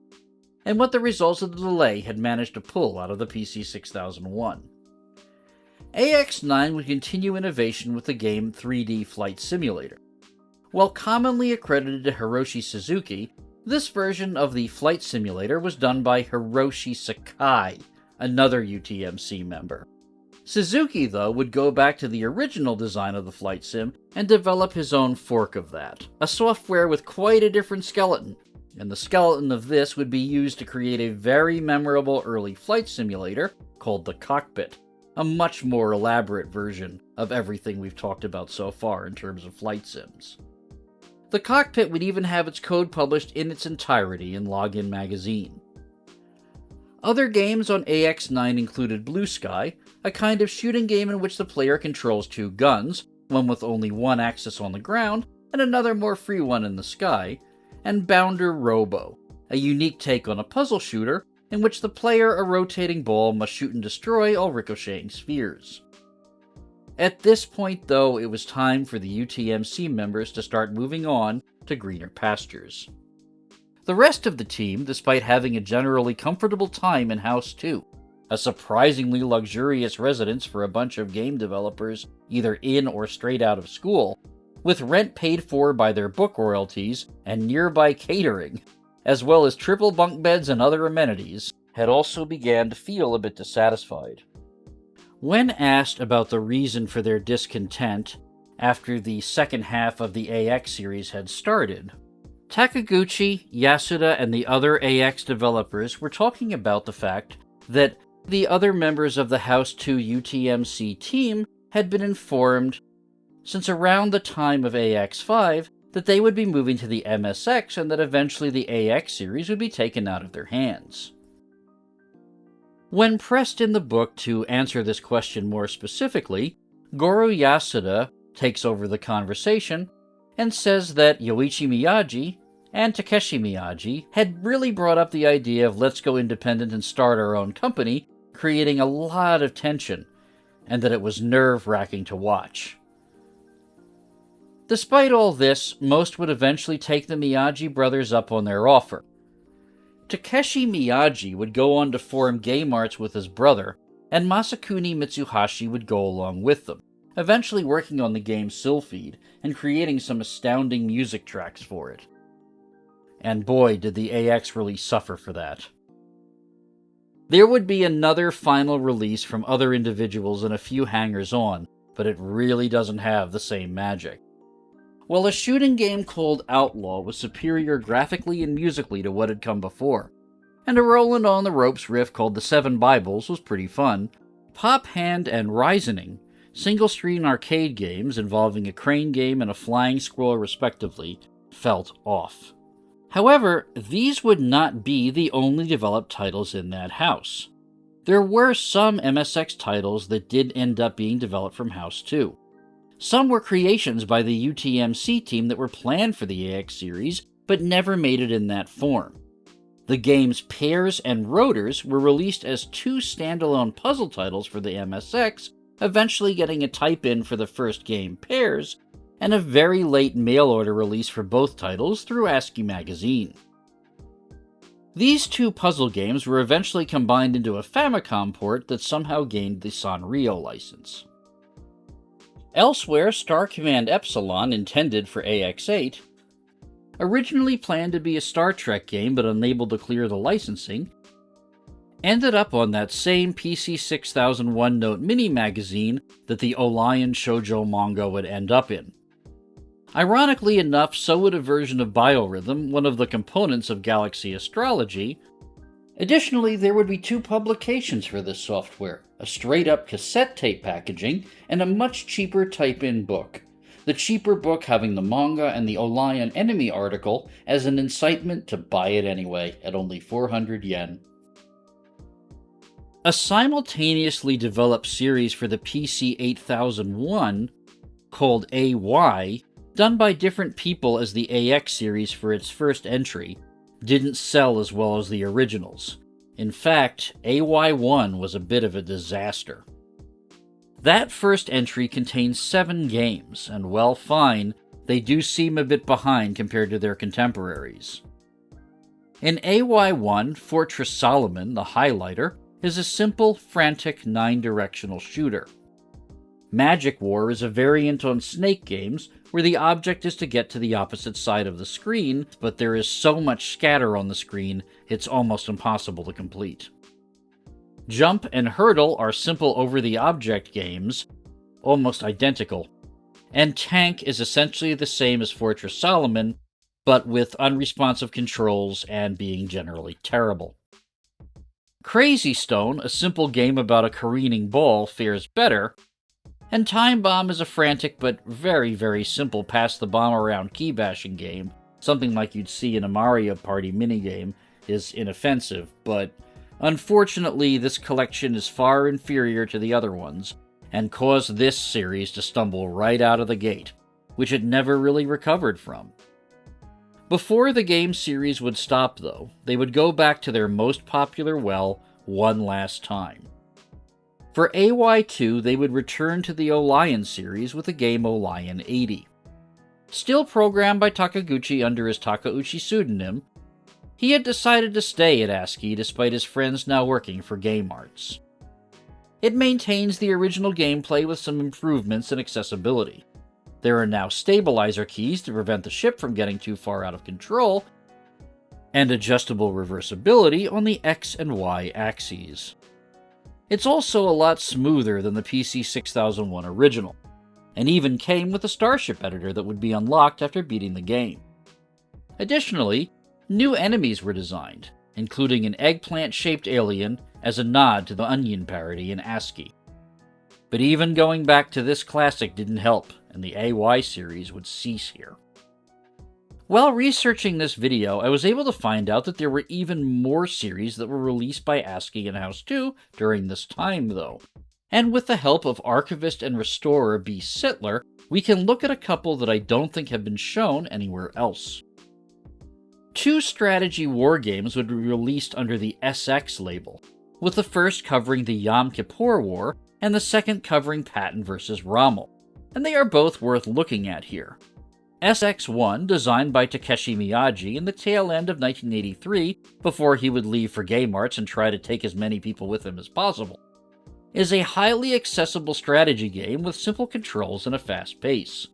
and what the results of the delay had managed to pull out of the PC 6001. AX9 would continue innovation with the game 3D Flight Simulator. While commonly accredited to Hiroshi Suzuki, this version of the flight simulator was done by Hiroshi Sakai, another UTMC member. Suzuki, though, would go back to the original design of the flight sim and develop his own fork of that, a software with quite a different skeleton, and the skeleton of this would be used to create a very memorable early flight simulator called the Cockpit, a much more elaborate version of everything we've talked about so far in terms of flight sims. The Cockpit would even have its code published in its entirety in Login magazine. Other games on AX9 included Blue Sky, a kind of shooting game in which the player controls two guns, one with only one axis on the ground and another more free one in the sky, and Bounder Robo, a unique take on a puzzle shooter in which the player, a rotating ball, must shoot and destroy all ricocheting spheres. At this point, though, it was time for the UTMC members to start moving on to greener pastures. The rest of the team, despite having a generally comfortable time in House 2, a surprisingly luxurious residence for a bunch of game developers either in or straight out of school, with rent paid for by their book royalties and nearby catering, as well as triple bunk beds and other amenities, had also began to feel a bit dissatisfied. When asked about the reason for their discontent after the second half of the AX series had started, Takaguchi, Yasuda, and the other AX developers were talking about the fact that the other members of the House 2 UTMC team had been informed since around the time of AX5 that they would be moving to the MSX and that eventually the AX series would be taken out of their hands. When pressed in the book to answer this question more specifically, Goro Yasuda takes over the conversation and says that Yoichi Miyagi and Takeshi Miyagi had really brought up the idea of let's go independent and start our own company, creating a lot of tension, and that it was nerve-wracking to watch. Despite all this, most would eventually take the Miyagi brothers up on their offer. Takeshi Miyagi would go on to form Game Arts with his brother, and Masakuni Mitsuhashi would go along with them, eventually working on the game's Sylpheed and creating some astounding music tracks for it. And boy, did the AX really suffer for that. There would be another final release from other individuals and a few hangers-on, but it really doesn't have the same magic. While a shooting game called Outlaw was superior graphically and musically to what had come before, and a Roland on the Ropes riff called The Seven Bibles was pretty fun, Pop Hand and Rising, single-screen arcade games involving a crane game and a flying scroll respectively, felt off. However, these would not be the only developed titles in that house. There were some MSX titles that did end up being developed from House 2. Some were creations by the UTMC team that were planned for the AX series, but never made it in that form. The games Pairs and Rotors were released as two standalone puzzle titles for the MSX, eventually getting a type-in for the first game Pairs, and a very late mail-order release for both titles through ASCII Magazine. These two puzzle games were eventually combined into a Famicom port that somehow gained the Sanrio license. Elsewhere, Star Command Epsilon, intended for AX8, originally planned to be a Star Trek game but unable to clear the licensing, ended up on that same PC 6001 note mini magazine that the OLION shoujo manga would end up in. Ironically enough, so would a version of Biorhythm, one of the components of Galaxy Astrology. Additionally, there would be two publications for this software, a straight-up cassette tape packaging and a much cheaper type-in book, the cheaper book having the manga and the OLION enemy article as an incitement to buy it anyway at only 400 yen. A simultaneously developed series for the PC 8001, called AY, done by different people as the AX series for its first entry, didn't sell as well as the originals. In fact, AY1 was a bit of a disaster. That first entry contains 7 games, and well fine, they do seem a bit behind compared to their contemporaries. In AY1, Fortress Solomon, the highlighter, is a simple, frantic, 9-directional shooter. Magic War is a variant on Snake games, where the object is to get to the opposite side of the screen, but there is so much scatter on the screen, it's almost impossible to complete. Jump and Hurdle are simple over-the-object games, almost identical, and Tank is essentially the same as Fortress Solomon, but with unresponsive controls and being generally terrible. Crazy Stone, a simple game about a careening ball, fares better, and Time Bomb is a frantic but very, very simple pass-the-bomb-around key-bashing game. Something like you'd see in a Mario Party minigame is inoffensive, but unfortunately this collection is far inferior to the other ones, and caused this series to stumble right out of the gate, which it never really recovered from. Before the game series would stop, though, they would go back to their most popular well one last time. For AY2, they would return to the OLION series with the game OLION 80. Still programmed by Takaguchi under his Takeuchi pseudonym, he had decided to stay at ASCII despite his friends now working for Game Arts. It maintains the original gameplay with some improvements in accessibility. There are now stabilizer keys to prevent the ship from getting too far out of control, and adjustable reversibility on the X and Y axes. It's also a lot smoother than the PC 6001 original, and even came with a Starship editor that would be unlocked after beating the game. Additionally, new enemies were designed, including an eggplant-shaped alien as a nod to the Onion parody in ASCII. But even going back to this classic didn't help, and the AY series would cease here. While researching this video, I was able to find out that there were even more series that were released by ASCII in-house too during this time, though. And with the help of archivist and restorer B. Sittler, we can look at a couple that I don't think have been shown anywhere else. 2 strategy war games would be released under the SX label, with the first covering the Yom Kippur War and the second covering Patton vs. Rommel, and they are both worth looking at here. SX1, designed by Takeshi Miyagi in the tail end of 1983, before he would leave for Game Arts and try to take as many people with him as possible, is a highly accessible strategy game with simple controls and a fast pace.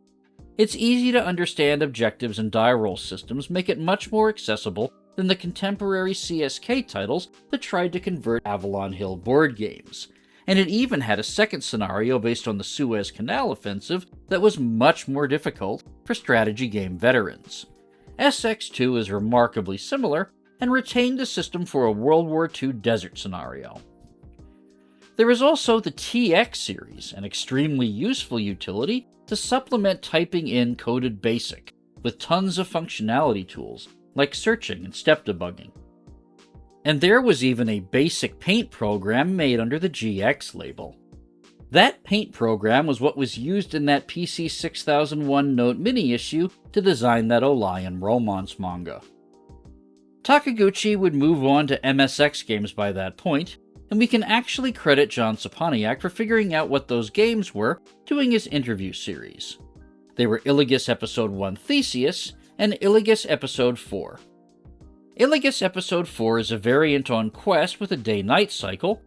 Its easy to understand objectives and die roll systems make it much more accessible than the contemporary CSK titles that tried to convert Avalon Hill board games, and it even had a second scenario based on the Suez Canal Offensive that was much more difficult for strategy game veterans. SX2 is remarkably similar and retained the system for a World War II desert scenario. There is also the TX series, an extremely useful utility to supplement typing in coded BASIC, with tons of functionality tools, like searching and step debugging. And there was even a basic paint program made under the GX label. That paint program was what was used in that PC 6001 Note mini issue to design that OLION romance manga. Takaguchi would move on to MSX games by that point, and we can actually credit John Saponiak for figuring out what those games were doing his interview series. They were Iligus Episode 1 Theseus and Iligus Episode 4. Iligus Episode 4 is a variant on Quest with a day-night cycle,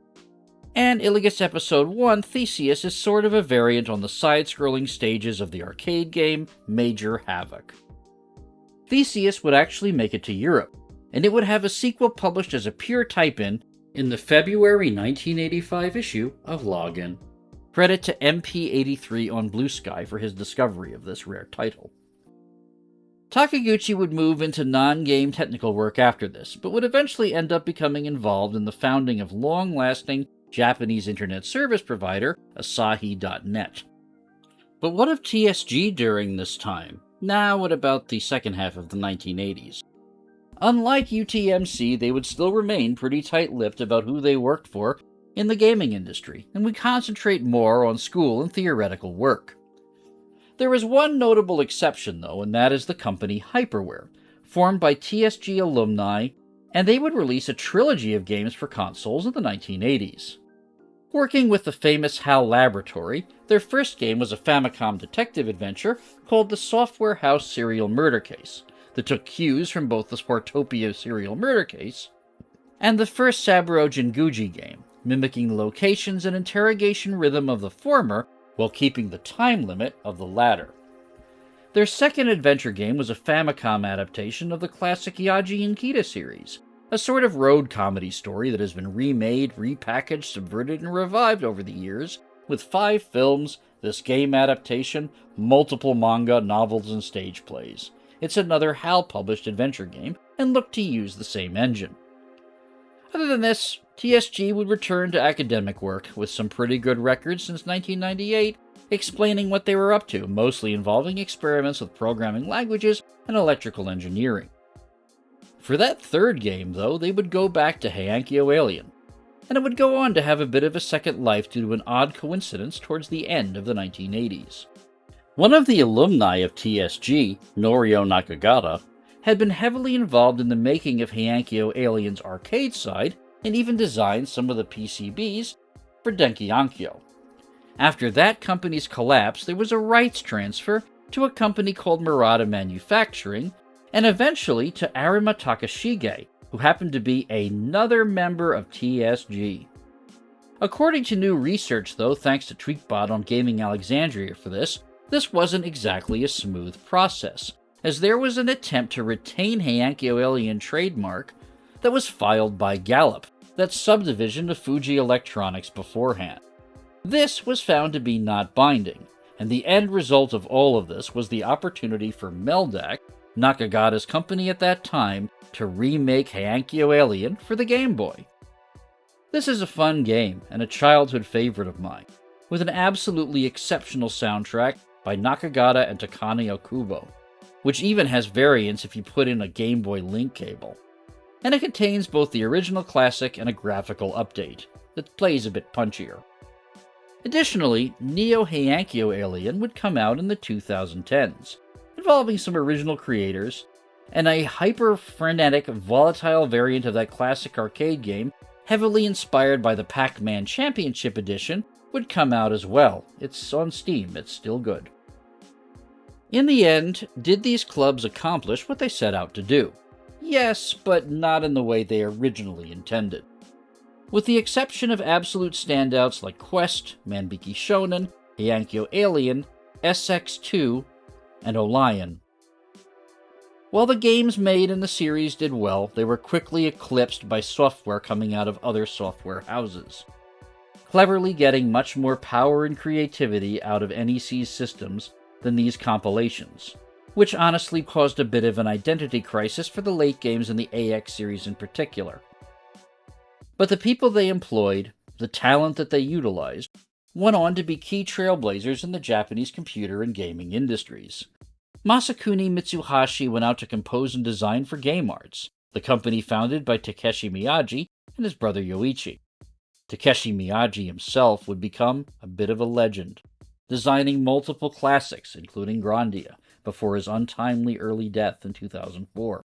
and Iligus Episode 1 Theseus is sort of a variant on the side-scrolling stages of the arcade game Major Havoc. Theseus would actually make it to Europe, and it would have a sequel published as a pure type-in the February 1985 issue of Login. Credit to MP83 on Blue Sky for his discovery of this rare title. Takaguchi would move into non-game technical work after this, but would eventually end up becoming involved in the founding of long-lasting Japanese internet service provider Asahi.net. But what of TSG during this time? Now, what about the second half of the 1980s? Unlike UTMC, they would still remain pretty tight-lipped about who they worked for in the gaming industry, and would concentrate more on school and theoretical work. There is one notable exception, though, and that is the company Hyperware, formed by TSG alumni, and they would release a trilogy of games for consoles in the 1980s. Working with the famous HAL Laboratory, their first game was a Famicom detective adventure called the Software House Serial Murder Case, that took cues from both the Sportopia Serial Murder Case and the first Saburo Jinguji game, mimicking the locations and interrogation rhythm of the former while keeping the time limit of the latter. Their second adventure game was a Famicom adaptation of the classic Yaji and Kita series, a sort of road comedy story that has been remade, repackaged, subverted, and revived over the years, with 5 films, this game adaptation, multiple manga, novels, and stage plays. It's another HAL-published adventure game, and looked to use the same engine. Other than this, TSG would return to academic work, with some pretty good records since 1998, explaining what they were up to, mostly involving experiments with programming languages and electrical engineering. For that third game, though, they would go back to Heiankyo Alien, and it would go on to have a bit of a second life due to an odd coincidence towards the end of the 1980s. One of the alumni of TSG, Norio Nakagata, had been heavily involved in the making of Heiankyo Alien's arcade side and even designed some of the PCBs for Denki Onkyo. After that company's collapse, there was a rights transfer to a company called Murata Manufacturing, and eventually to Arima Takashige, who happened to be another member of TSG. According to new research, though, thanks to Tweakbot on Gaming Alexandria for this wasn't exactly a smooth process, as there was an attempt to retain Heiankyo Alien trademark that was filed by Gallup, that subdivision of Fuji Electronics beforehand. This was found to be not binding, and the end result of all of this was the opportunity for Meldac Nakagata's company at that time, to remake Heiankyo Alien for the Game Boy. This is a fun game and a childhood favorite of mine, with an absolutely exceptional soundtrack by Nakagata and Takane Okubo, which even has variants if you put in a Game Boy link cable. And it contains both the original classic and a graphical update that plays a bit punchier. Additionally, Neo Heiankyo Alien would come out in the 2010s, involving some original creators, and a hyper-frenetic, volatile variant of that classic arcade game, heavily inspired by the Pac-Man Championship Edition, would come out as well. It's on Steam, it's still good. In the end, did these clubs accomplish what they set out to do? Yes, but not in the way they originally intended. With the exception of absolute standouts like Quest, Manbiki Shonen, Heiankyo Alien, SX2, and OLION. While the games made in the series did well, they were quickly eclipsed by software coming out of other software houses, cleverly getting much more power and creativity out of NEC's systems than these compilations, which honestly caused a bit of an identity crisis for the late games in the AX series in particular. But the people they employed, the talent that they utilized, went on to be key trailblazers in the Japanese computer and gaming industries. Masakuni Mitsuhashi went out to compose and design for Game Arts, the company founded by Takeshi Miyaji and his brother Yoichi. Takeshi Miyaji himself would become a bit of a legend, designing multiple classics, including Grandia, before his untimely early death in 2004.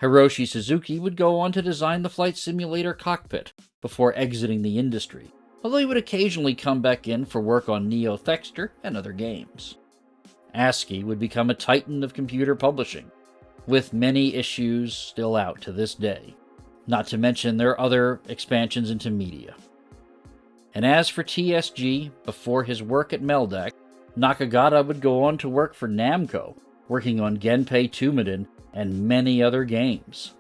Hiroshi Suzuki would go on to design the flight simulator Cockpit before exiting the industry, although he would occasionally come back in for work on Neo Thexter and other games. ASCII would become a titan of computer publishing, with many issues still out to this day, not to mention their other expansions into media. And as for TSG, before his work at Meldac, Nakagata would go on to work for Namco, working on Genpei Tumiden and many other games.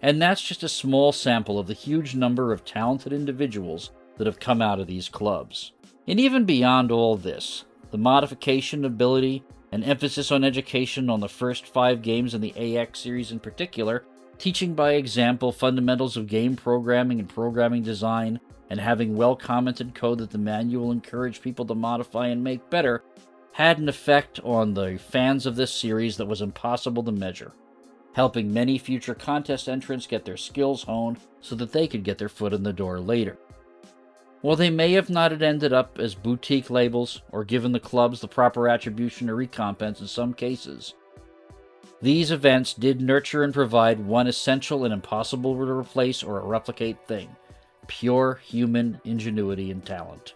And that's just a small sample of the huge number of talented individuals that have come out of these clubs. And even beyond all this, the modification ability and emphasis on education on the first 5 games in the AX series in particular, teaching by example fundamentals of game programming and programming design, and having well-commented code that the manual encouraged people to modify and make better, had an effect on the fans of this series that was impossible to measure, helping many future contest entrants get their skills honed so that they could get their foot in the door later. While they may have not ended up as boutique labels or given the clubs the proper attribution or recompense in some cases, these events did nurture and provide one essential and impossible to replace or replicate thing: pure human ingenuity and talent.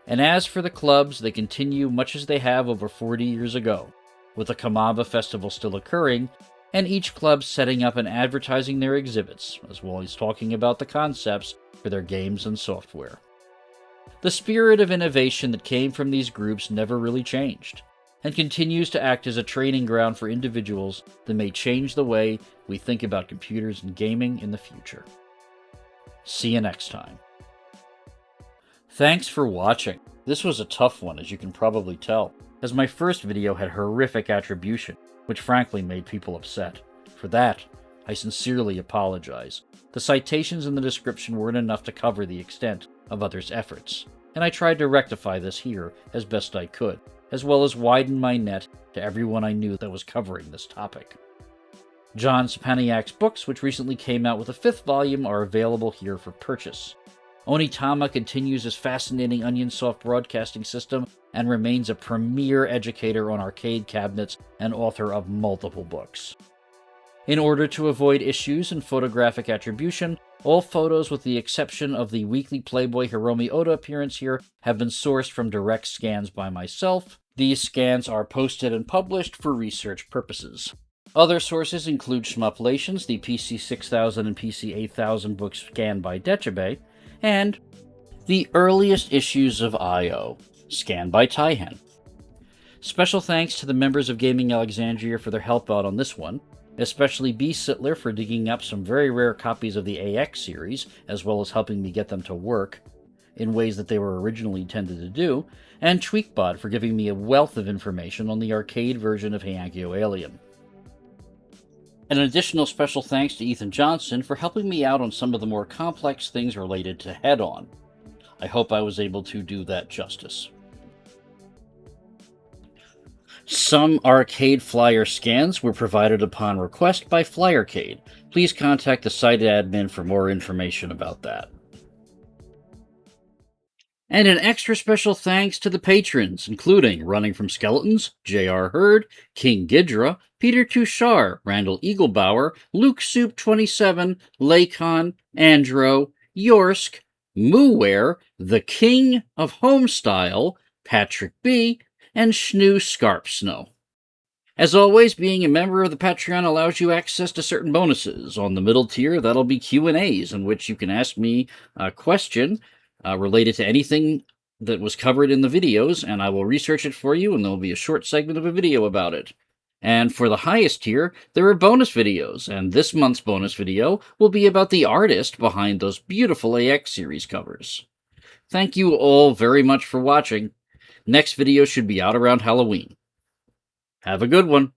And as for the clubs, they continue much as they have over 40 years ago, with the Komaba Festival still occurring, and each club setting up and advertising their exhibits, as well as talking about the concepts for their games and software. The spirit of innovation that came from these groups never really changed, and continues to act as a training ground for individuals that may change the way we think about computers and gaming in the future. See you next time. Thanks for watching. This was a tough one, as you can probably tell, as my first video had horrific attribution, which frankly made people upset. For that, I sincerely apologize. The citations in the description weren't enough to cover the extent of others' efforts, and I tried to rectify this here as best I could, as well as widen my net to everyone I knew that was covering this topic. John Stepaniak's books, which recently came out with a 5th volume, are available here for purchase. Onitama continues his fascinating OnionSoft broadcasting system and remains a premier educator on arcade cabinets and author of multiple books. In order to avoid issues in photographic attribution, all photos with the exception of the weekly Playboy Hiromi Oda appearance here have been sourced from direct scans by myself. These scans are posted and published for research purposes. Other sources include Shmuplations, the PC 6000 and PC 8000 books scanned by Dechibe, and the earliest issues of I.O., scanned by Taihen. Special thanks to the members of Gaming Alexandria for their help out on this one, especially B. Sittler for digging up some very rare copies of the AX series, as well as helping me get them to work, in ways that they were originally intended to do, and Tweakbot for giving me a wealth of information on the arcade version of Heiankyo Alien. And an additional special thanks to Ethan Johnson for helping me out on some of the more complex things related to Head-On. I hope I was able to do that justice. Some arcade flyer scans were provided upon request by Flyercade. Please contact the site admin for more information about that. And an extra special thanks to the patrons, including Running from Skeletons, J.R. Hurd, King Gidra, Peter Tushar, Randall Eaglebauer, Luke Soup 27, Lakon, Andro, Yorsk, Mooware, The King of Homestyle, Patrick B., and Schnoo Scarpsnow. As always, being a member of the Patreon allows you access to certain bonuses. On the middle tier, that'll be Q&As, in which you can ask me a question related to anything that was covered in the videos, and I will research it for you, and there'll be a short segment of a video about it. And for the highest tier, there are bonus videos, and this month's bonus video will be about the artist behind those beautiful AX series covers. Thank you all very much for watching. Next video should be out around Halloween. Have a good one.